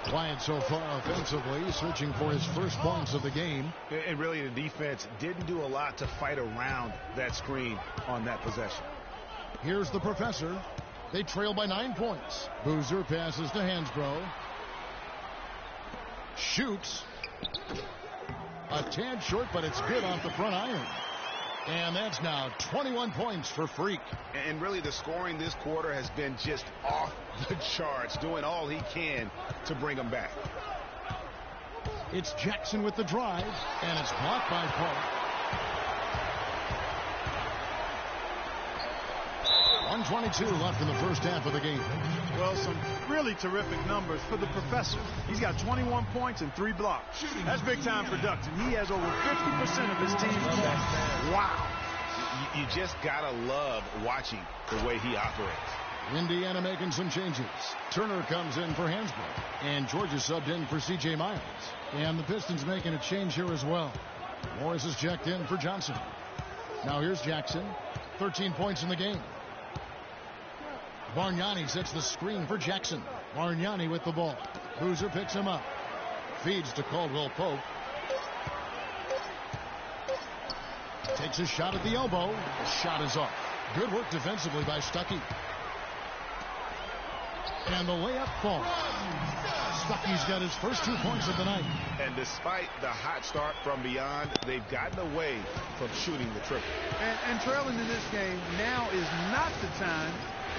Quiet so far offensively, searching for his first points of the game. And really, the defense didn't do a lot to fight around that screen on that possession. Here's the professor. They trail by 9 points. Boozer passes to Hansbrough. Shoots. A tad short, but it's good off the front iron. And that's now 21 points for Freak. And really, the scoring this quarter has been just off the charts, doing all he can to bring them back. It's Jackson with the drive, and it's blocked by Park. 1:22 left in the first half of the game. Well, some really terrific numbers for the professor. He's got 21 points and 3 blocks. That's big-time production. He has over 50% of his team's ball. Wow. You just got to love watching the way he operates. Indiana making some changes. Turner comes in for Hansbrough, and Georgia subbed in for C.J. Miles. And the Pistons making a change here as well. Morris is checked in for Johnson. Now here's Jackson. 13 points in the game. Bargnani sets the screen for Jackson. Bargnani with the ball. Boozer picks him up. Feeds to Caldwell-Pope. Takes a shot at the elbow. The shot is off. Good work defensively by Stuckey. And the layup falls. Stuckey's got his first 2 points of the night. And despite the hot start from beyond, they've gotten away from shooting the triple. And trailing in this game, now is not the time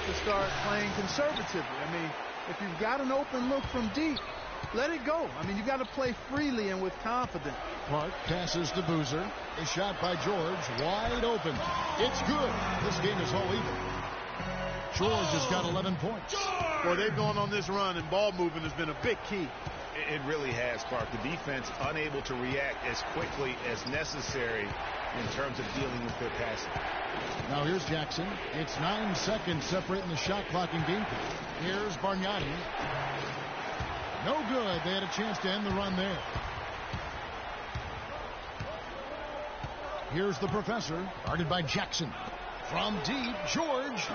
to start playing conservatively. I mean, if you've got an open look from deep, let it go. I mean, you've got to play freely and with confidence. Park passes to Boozer. A shot by George. Wide open. It's good. This game is all even. George has got 11 points. Boy, they've gone on this run, and ball movement has been a big key. It really has, Clark. The defense unable to react as quickly as necessary in terms of dealing with their passing. Now here's Jackson. It's 9 seconds separating the shot clock and game clock. Here's Bargnani. No good. They had a chance to end the run there. Here's the professor, guarded by Jackson. From deep, George.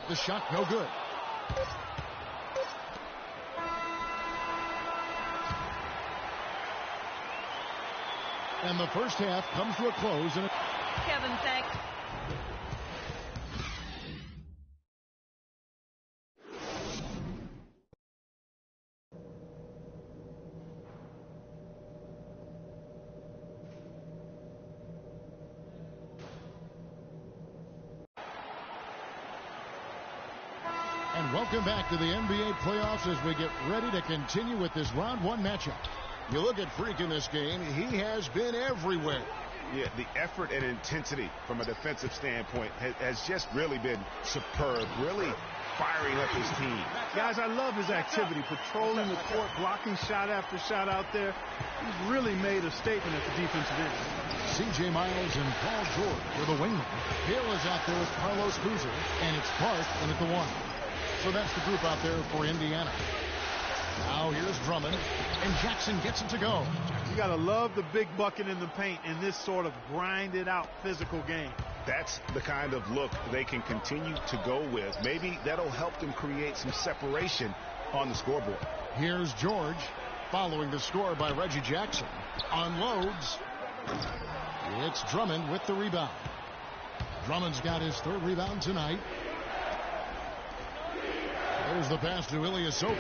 The shot no good. And the first half comes to a close. Kevin, thanks. And welcome back to the NBA playoffs as we get ready to continue with this round 1 matchup. You look at Freak in this game, he has been everywhere. Yeah, the effort and intensity from a defensive standpoint has just really been superb, really firing up his team. Guys, I love his activity, patrolling the court, blocking shot after shot out there. He's really made a statement at the defensive end. C.J. Miles and Paul George with a wingman. Hill is out there with Carlos Boozer, and it's Park in at the 1. So that's the group out there for Indiana. Now here's Drummond, and Jackson gets it to go. You got to love the big bucket in the paint in this sort of grinded-out physical game. That's the kind of look they can continue to go with. Maybe that'll help them create some separation on the scoreboard. Here's George following the score by Reggie Jackson. Unloads. It's Drummond with the rebound. Drummond's got his third rebound tonight. There's the pass to Ilyasova.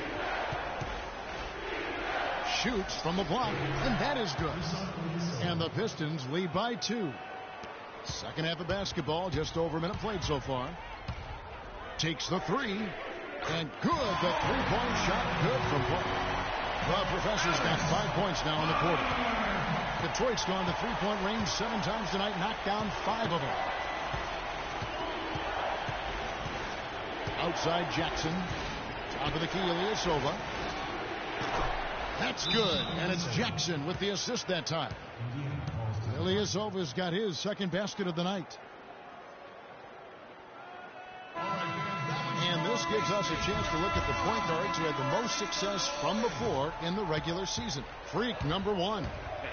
Shoots from the block, and that is good. And the Pistons lead by 2. Second half of basketball, just over a minute played so far. Takes the 3, and good. The three-point shot, good from Park. The Professor's got 5 points now in the quarter. Detroit's gone to three-point range 7 times tonight, knocked down 5 of them. Outside Jackson. Top of the key, Ilyasova. That's good, and it's Jackson with the assist that time. Ilyasova's got his second basket of the night. And this gives us a chance to look at the point guards who had the most success from before in the regular season. Freak, number 1.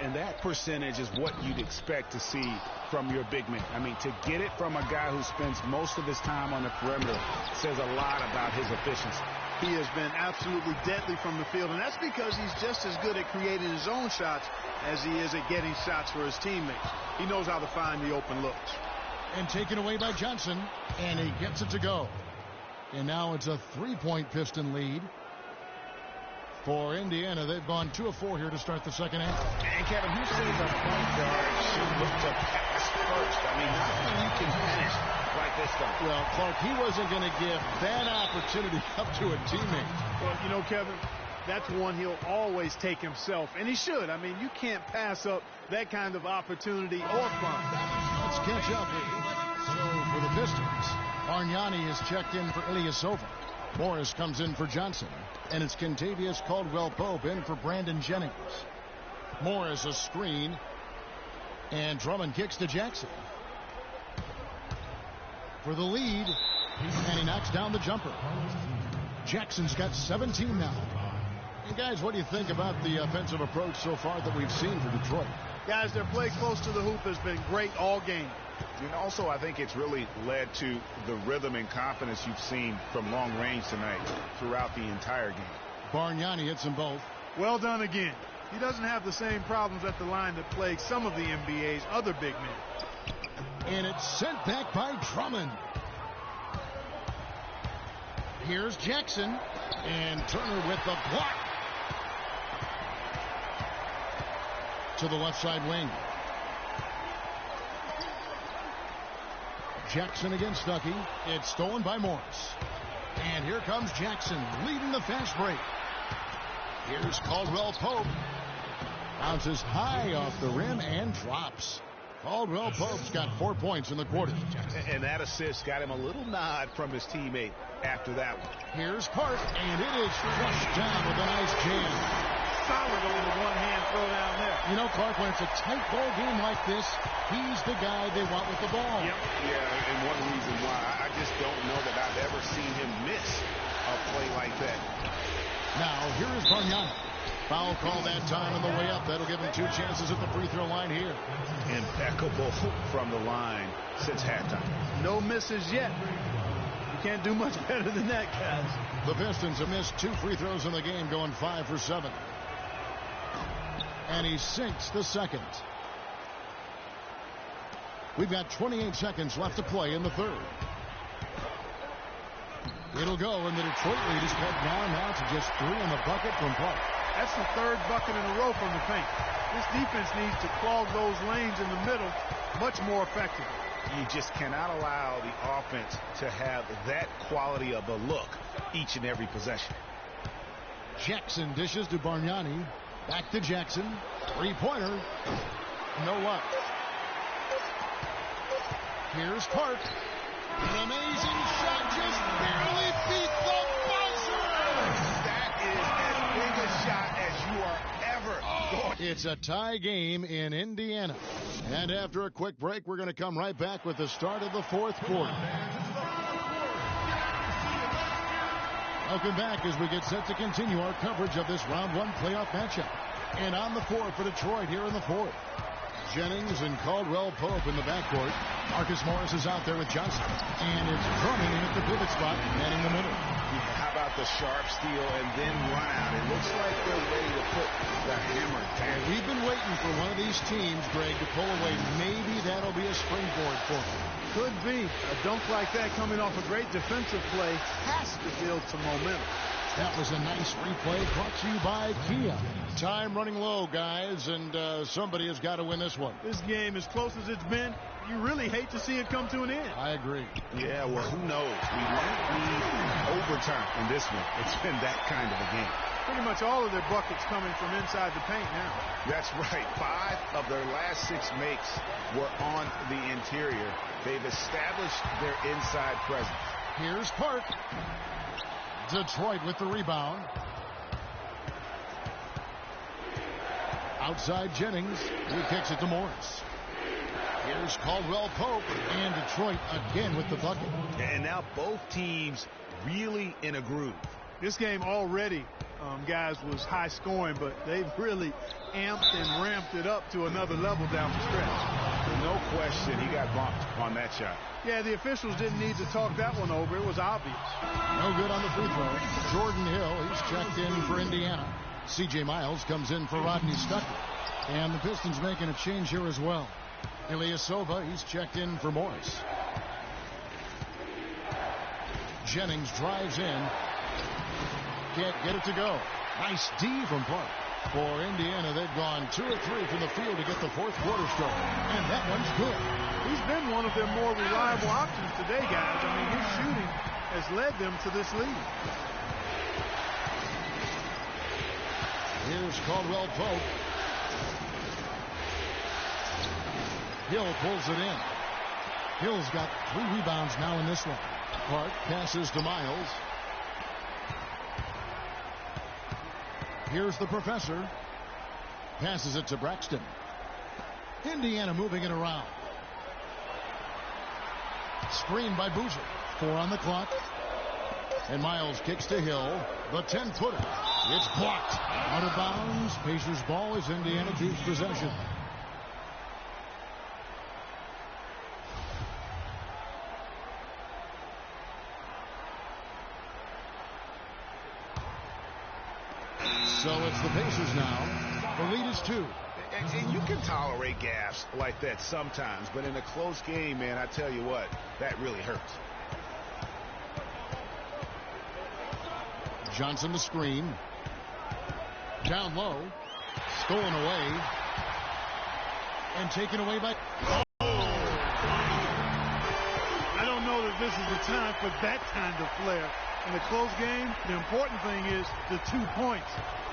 And that percentage is what you'd expect to see from your big man. I mean, to get it from a guy who spends most of his time on the perimeter says a lot about his efficiency. He has been absolutely deadly from the field, and that's because he's just as good at creating his own shots as he is at getting shots for his teammates. He knows how to find the open looks. And taken away by Johnson, and he gets it to go. And now it's a 3-point Piston lead for Indiana. They've gone 2 of 4 here to start the second half. And Kevin, who says a point guard should look to pass first? I mean, not when you can finish like this guy. Well, Clark, he wasn't going to give that opportunity up to a teammate. Well, you know, Kevin, that's one he'll always take himself, and he should. I mean, you can't pass up that kind of opportunity or fun. Let's catch up. So for the Pistons, Bargnani is checked in for Ilyasova. Morris comes in for Johnson, and it's Kentavious Caldwell-Pope in for Brandon Jennings. Morris a screen, and Drummond kicks to Jackson for the lead, and he knocks down the jumper. Jackson's got 17 now. And guys, what do you think about the offensive approach so far that we've seen for Detroit? Guys, their play close to the hoop has been great all game. And also, I think it's really led to the rhythm and confidence you've seen from long range tonight throughout the entire game. Bargnani hits them both. Well done again. He doesn't have the same problems at the line that plague some of the NBA's other big men. And it's sent back by Drummond. Here's Jackson, and Turner with the block. To the left side wing. Jackson against Stuckey. It's stolen by Morris. And here comes Jackson leading the fast break. Here's Caldwell-Pope. Bounces high off the rim and drops. Caldwell-Pope's got 4 points in the quarter. And that assist got him a little nod from his teammate after that one. Here's Park, and it is flushed down with a nice jam. Solid on the one-hand throw down there. You know, Clark, when it's a tight ball game like this, he's the guy they want with the ball. Yep. Yeah, and one reason why I just don't know that I've ever seen him miss a play like that. Now, here is Bargnani. Foul call that time on the way up. That'll give him 2 chances at the free throw line here. Impeccable from the line since halftime. No misses yet. You can't do much better than that, guys. The Pistons have missed 2 free throws in the game, going 5 for 7. And he sinks the second. We've got 28 seconds left to play in the third. It'll go, and the Detroit lead is cut down now to just 3 on the bucket from Park. That's the third bucket in a row from the paint. This defense needs to clog those lanes in the middle much more effectively. You just cannot allow the offense to have that quality of a look each and every possession. Jackson dishes to Bargnani. Back to Jackson. 3-pointer. No luck. Here's Park. An amazing shot. Just barely beat the buzzer. That is as big a shot as you are ever going. It's a tie game in Indiana. And after a quick break, we're going to come right back with the start of the fourth quarter. Welcome back as we get set to continue our coverage of this round 1 playoff matchup. And on the floor for Detroit here in the fourth. Jennings and Caldwell Pope in the backcourt. Marcus Morris is out there with Johnson. And it's Drummond in at the pivot spot, manning the middle. Yeah, how about the sharp steal and then run out? It looks like they're ready to put the hammer down. We've been waiting for one of these teams, Greg, to pull away. Maybe that'll be a springboard for them. Could be. A dunk like that coming off a great defensive play has to build some momentum. That was a nice replay brought to you by Kia. Time running low, guys, and somebody has got to win this one. This game, as close as it's been, you really hate to see it come to an end. I agree. Yeah, well, who knows? We might need overtime in this one. It's been that kind of a game. Pretty much all of their buckets coming from inside the paint now. That's right. 5 of their last 6 makes were on the interior. They've established their inside presence. Here's Park. Detroit with the rebound. Outside Jennings, who kicks it to Morris. Here's Caldwell Pope, and Detroit again with the bucket. And now both teams really in a groove. This game already, guys, was high scoring, but they've really amped and ramped it up to another level down the stretch. No question, he got bumped on that shot. Yeah, the officials didn't need to talk that one over. It was obvious. No good on the free throw. Jordan Hill, he's checked in for Indiana. C.J. Miles comes in for Rodney Stuckey. And the Pistons making a change here as well. Ilyasova, he's checked in for Morris. Jennings drives in. Can't get it to go. Nice D from Park. For Indiana, they've gone 2 or 3 from the field to get the fourth quarter started. And that one's good. He's been one of their more reliable options today, guys. I mean, his shooting has led them to this lead. Here's Caldwell Pope. Hill pulls it in. Hill's got 3 rebounds now in this one. Park passes to Miles. Here's the professor. Passes it to Braxton. Indiana moving it around. Screen by Boozer. 4 on the clock. And Miles kicks to Hill. The 10-footer. It's blocked. Out of bounds. Pacers ball as Indiana keeps possession. So it's the Pacers now. The lead is 2. And you can tolerate gaffes like that sometimes, but in a close game, man, I tell you what, that really hurts. Johnson the screen. Down low. Stolen away. And taken away by... I don't know that this is the time for that kind of flair. In a close game, the important thing is the 2 points,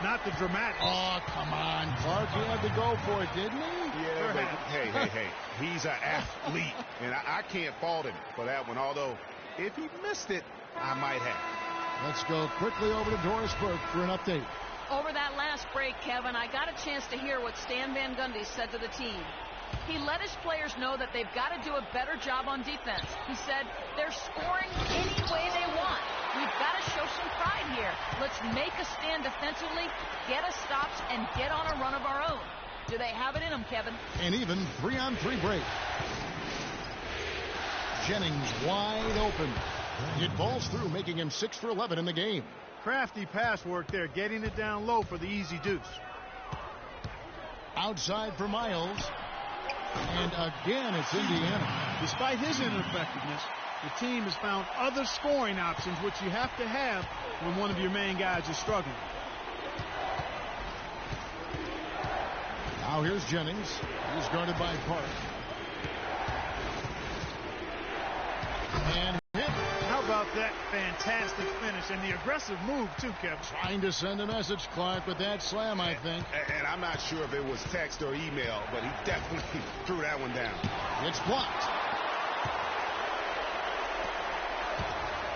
not the dramatic. Oh, come on. Clark, he had to go for it, didn't he? Yeah, but hey. He's an athlete, and I can't fault him for that one. Although, if he missed it, I might have. Let's go quickly over to Doris Burke for an update. Over that last break, Kevin, I got a chance to hear what Stan Van Gundy said to the team. He let his players know that they've got to do a better job on defense. He said they're scoring any way they want. We've got to show some pride here. Let's make a stand defensively, get us stops, and get on a run of our own. Do they have it in them, Kevin? An even 3-on-3 break. Jennings wide open. It falls through, making him 6 for 11 in the game. Crafty pass work there, getting it down low for the easy deuce. Outside for Miles. And again, it's Indiana. Despite his ineffectiveness, the team has found other scoring options, which you have to have when one of your main guys is struggling. Now here's Jennings. He's guarded by Park. And hit. How about that fantastic finish and the aggressive move, too, Kevin? Trying to send a message, Clark, with that slam, I think. And I'm not sure if it was text or email, but he definitely threw that one down. It's blocked.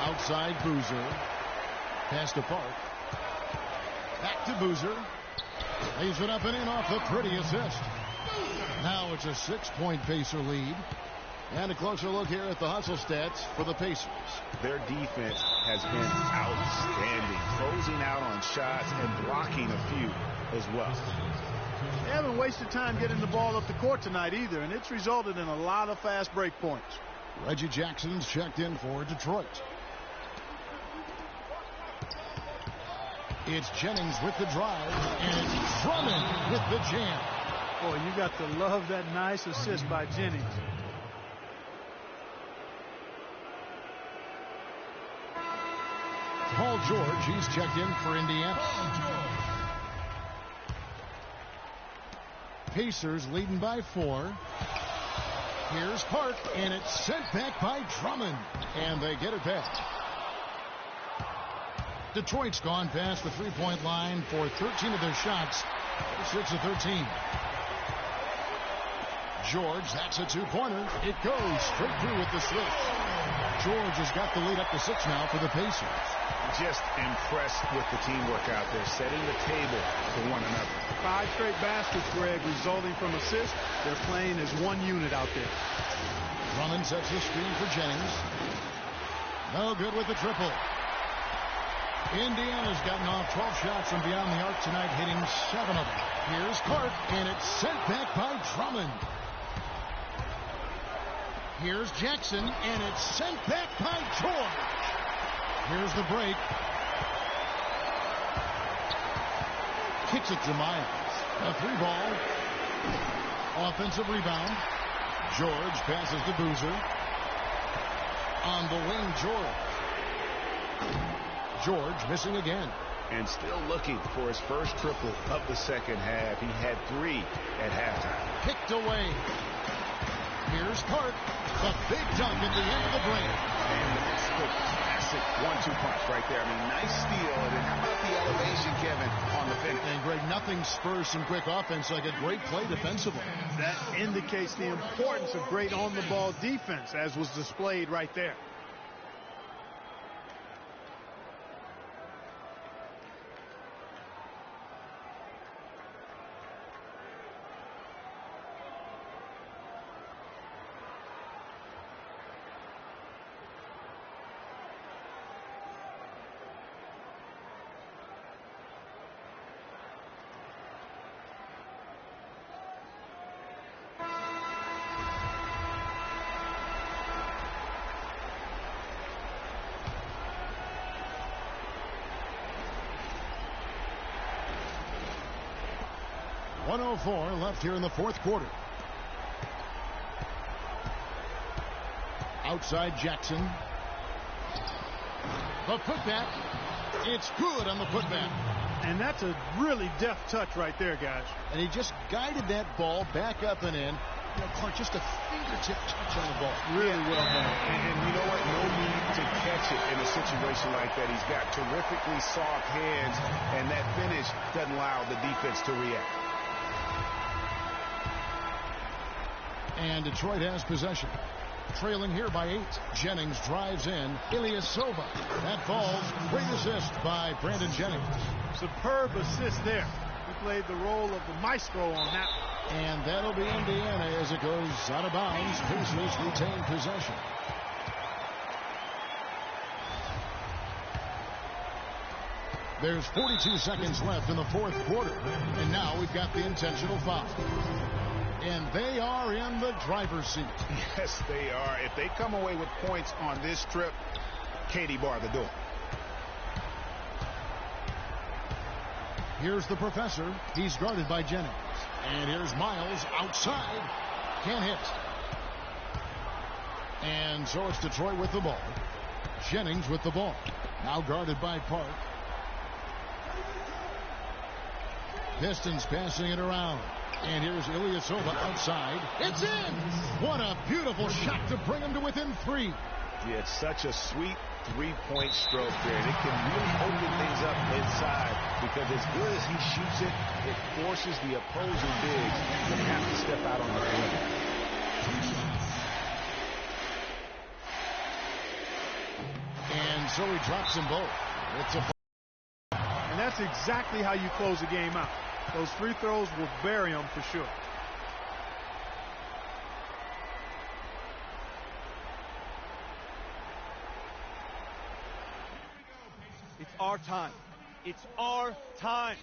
Outside Boozer. Pass to Park. Back to Boozer. Lays it up and in off the pretty assist. Now it's a 6-point Pacer lead. And a closer look here at the hustle stats for the Pacers. Their defense has been outstanding, closing out on shots and blocking a few as well. They haven't wasted time getting the ball up the court tonight either, and it's resulted in a lot of fast break points. Reggie Jackson's checked in for Detroit. It's Jennings with the drive, and it's Drummond with the jam. Boy, you got to love that nice assist by Jennings. Paul George, he's checked in for Indiana. Pacers leading by 4. Here's Park, and it's sent back by Drummond, and they get it back. Detroit's gone past the three-point line for 13 of their shots. 6 of 13. George, that's a two-pointer. It goes straight through with the switch. George has got the lead up to 6 now for the Pacers. Just impressed with the teamwork out there, setting the table for one another. 5 straight baskets, Greg, resulting from assists. They're playing as one unit out there. Drummond sets the screen for Jennings. No good with the triple. Indiana's gotten off 12 shots from beyond the arc tonight, hitting 7 of them. Here's Clark, and it's sent back by Drummond. Here's Jackson, and it's sent back by George. Here's the break. Kicks it to Miles. A 3-ball. Offensive rebound. George passes to Boozer. On the wing, George missing again. And still looking for his first triple of the second half. He had 3 at halftime. Picked away. Here's Clark. A big dunk at the end of the break. And that's the classic 1-2 punch right there. I mean, nice steal. And then how about the elevation, Kevin, on the finish? And Greg, nothing spurs some quick offense like a great play defensively. That indicates the importance of great on-the-ball defense, as was displayed right there. .104 left here in the fourth quarter. Outside Jackson. The putback. It's good on the putback. And that's a really deft touch right there, guys. And he just guided that ball back up and in. You know, Clark, just a fingertip touch on the ball. Really well done. And you know what? No need to catch it in a situation like that. He's got terrifically soft hands, and that finish doesn't allow the defense to react. And Detroit has possession. Trailing here by 8. Jennings drives in. Ilyasova. That falls. Great assist by Brandon Jennings. Superb assist there. He played the role of the maestro on that one. And that'll be Indiana as it goes out of bounds. Pacers retain possession. There's 42 seconds left in the fourth quarter. And now we've got the intentional foul. And they are in the driver's seat. Yes, they are. If they come away with points on this trip, Katie bar the door. Here's the professor. He's guarded by Jennings. And here's Miles outside. Can't hit. And so it's Detroit with the ball. Jennings with the ball. Now guarded by Park. Pistons passing it around. And here's Ilyasova outside. It's in! What a beautiful shot to bring him to within 3. Yeah, it's such a sweet three-point stroke there. And it can really open things up inside because as good as he shoots it, it forces the opposing bigs to have to step out on the perimeter. And so he drops them both. It's a... And that's exactly how you close a game out. Those free throws will bury them for sure. It's our time. It's our time.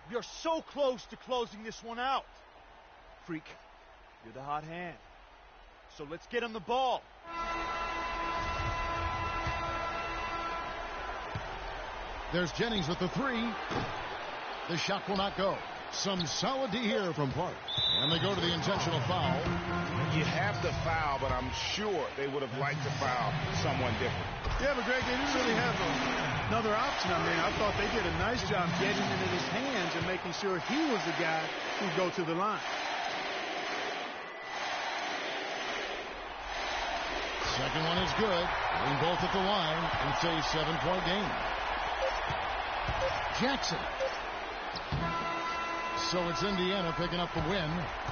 We are so close to closing this one out. Freak, you're the hot hand. So let's get him the ball. There's Jennings with the three. The shot will not go. Some solid D here from Park. And they go to the intentional foul. You have the foul, but I'm sure they would have liked to foul someone different. Yeah, but Greg, they didn't really have another option. I mean, I thought they did a nice job getting into his hands and making sure he was the guy who'd go to the line. Second one is good. Bring both at the line. It's a 7-point game. Jackson. So it's Indiana picking up the win.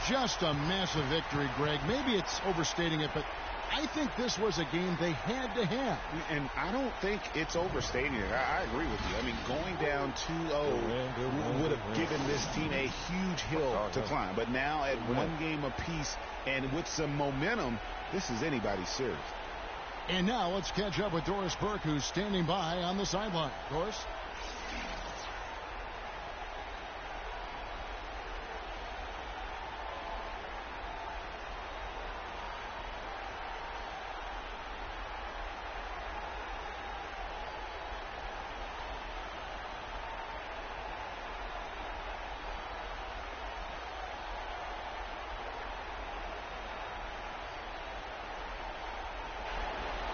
Just a massive victory, Greg. Maybe it's overstating it, but I think this was a game they had to have. And I don't think it's overstating it. I agree with you. I mean, going down 2-0 would have given this team a huge hill to climb. But now at one game apiece and with some momentum, this is anybody's series. And now let's catch up with Doris Burke, who's standing by on the sideline. Doris?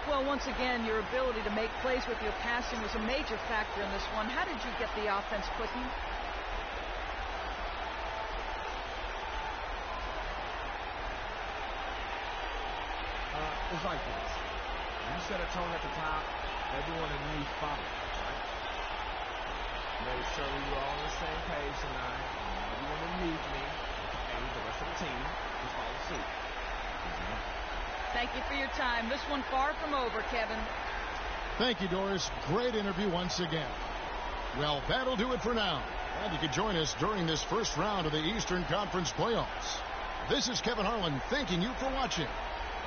Well, once again, your ability to make plays with your passing was a major factor in this one. How did you get the offense clicking? It's like this. You set a tone at the top, everyone underneath followed, right? Made sure we were all on the same page tonight. Everyone underneath me, and the rest of the team, just follow suit. Thank you for your time. This one far from over, Kevin. Thank you, Doris. Great interview once again. Well, that'll do it for now. And you can join us during this first round of the Eastern Conference playoffs. This is Kevin Harlan thanking you for watching.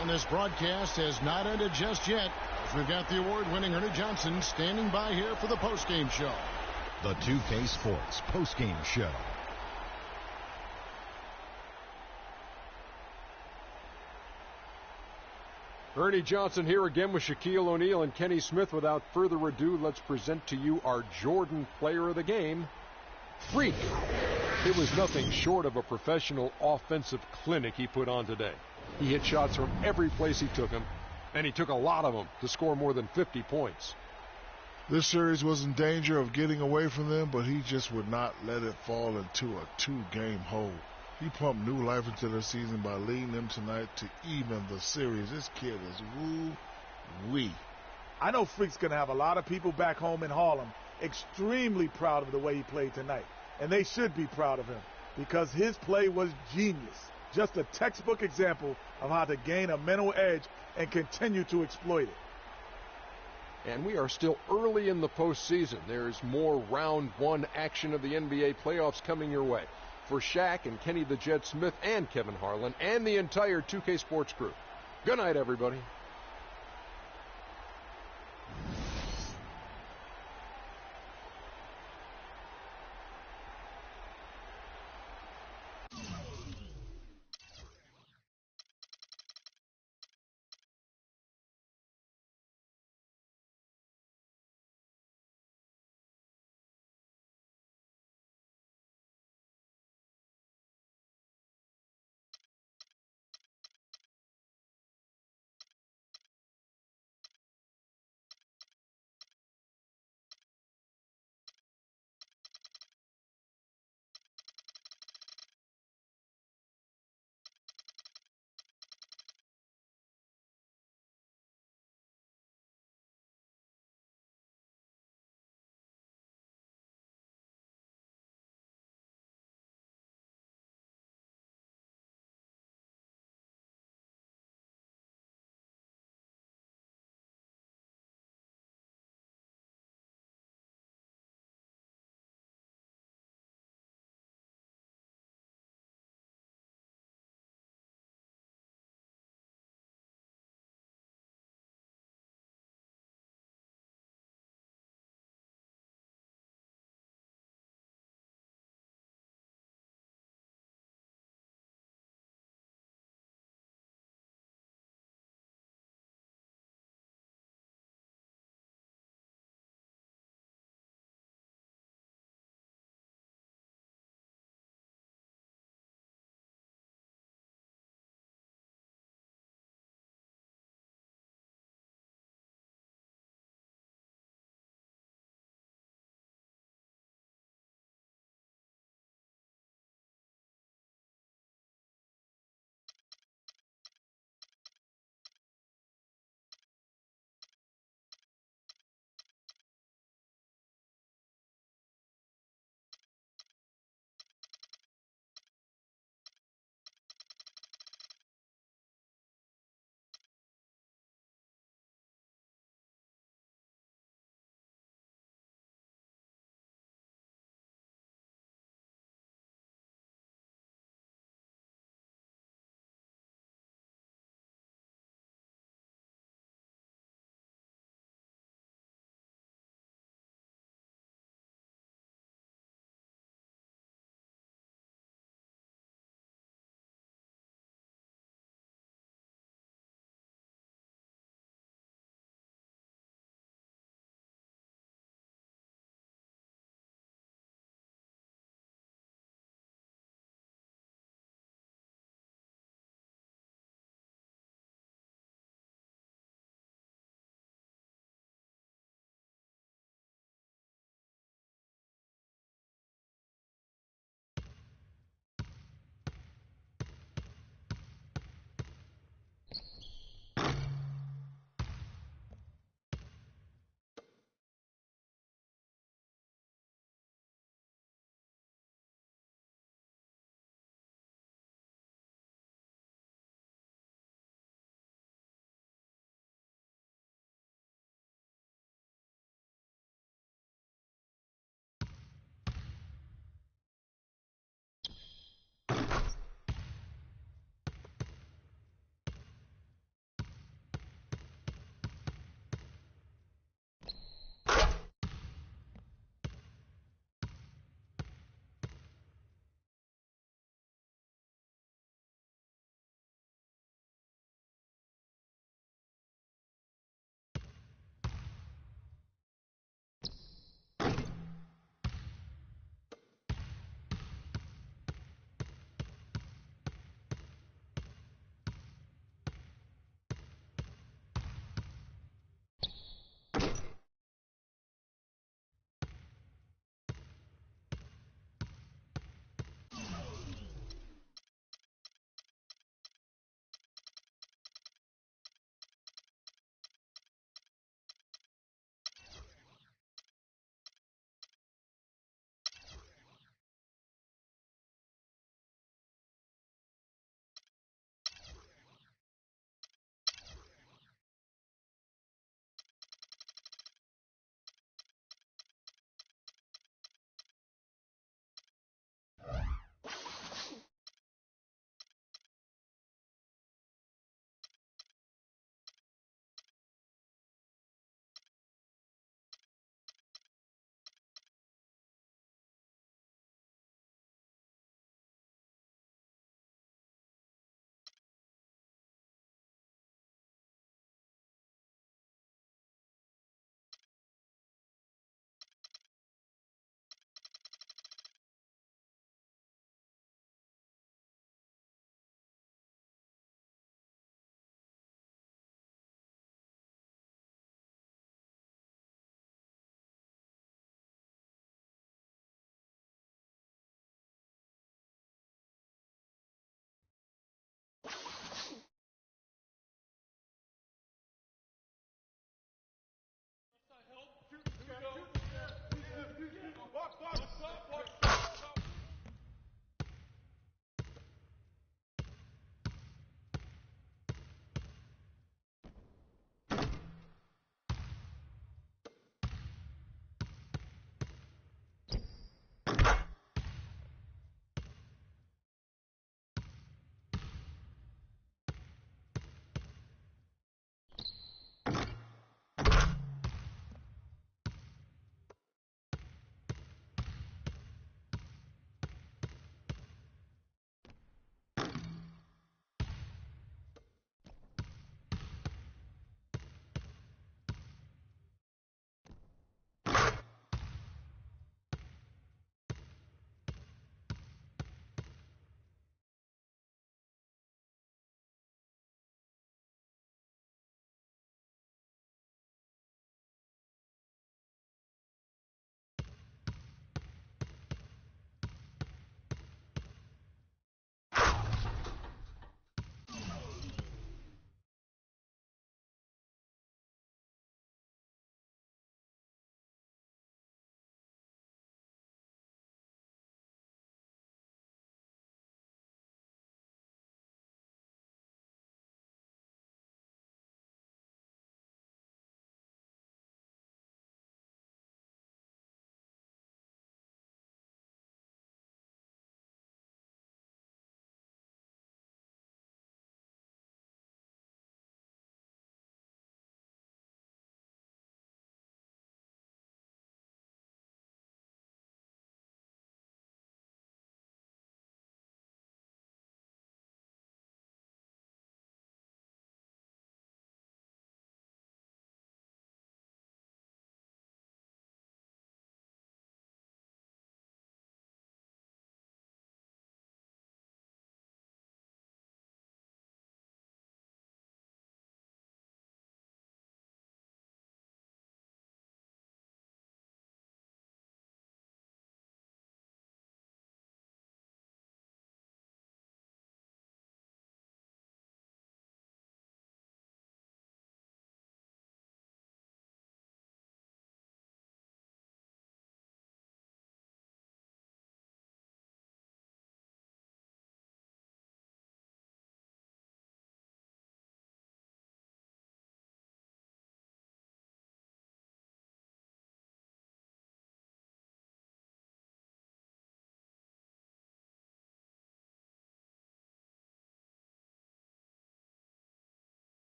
And this broadcast has not ended just yet, as we've got the award-winning Ernie Johnson standing by here for the postgame show. The 2K Sports postgame show. Ernie Johnson here again with Shaquille O'Neal and Kenny Smith. Without further ado, let's present to you our Jordan Player of the Game, Freak. It was nothing short of a professional offensive clinic he put on today. He hit shots from every place he took them, and he took a lot of them to score more than 50 points. This series was in danger of getting away from them, but he just would not let it fall into a two-game hole. He pumped new life into the season by leading them tonight to even the series. This kid is woo-wee. I know Freak's going to have a lot of people back home in Harlem extremely proud of the way he played tonight. And they should be proud of him because his play was genius. Just a textbook example of how to gain a mental edge and continue to exploit it. And we are still early in the postseason. There's more round one action of the NBA playoffs coming your way. For Shaq and Kenny the Jet Smith and Kevin Harlan and the entire 2K Sports crew, good night, everybody.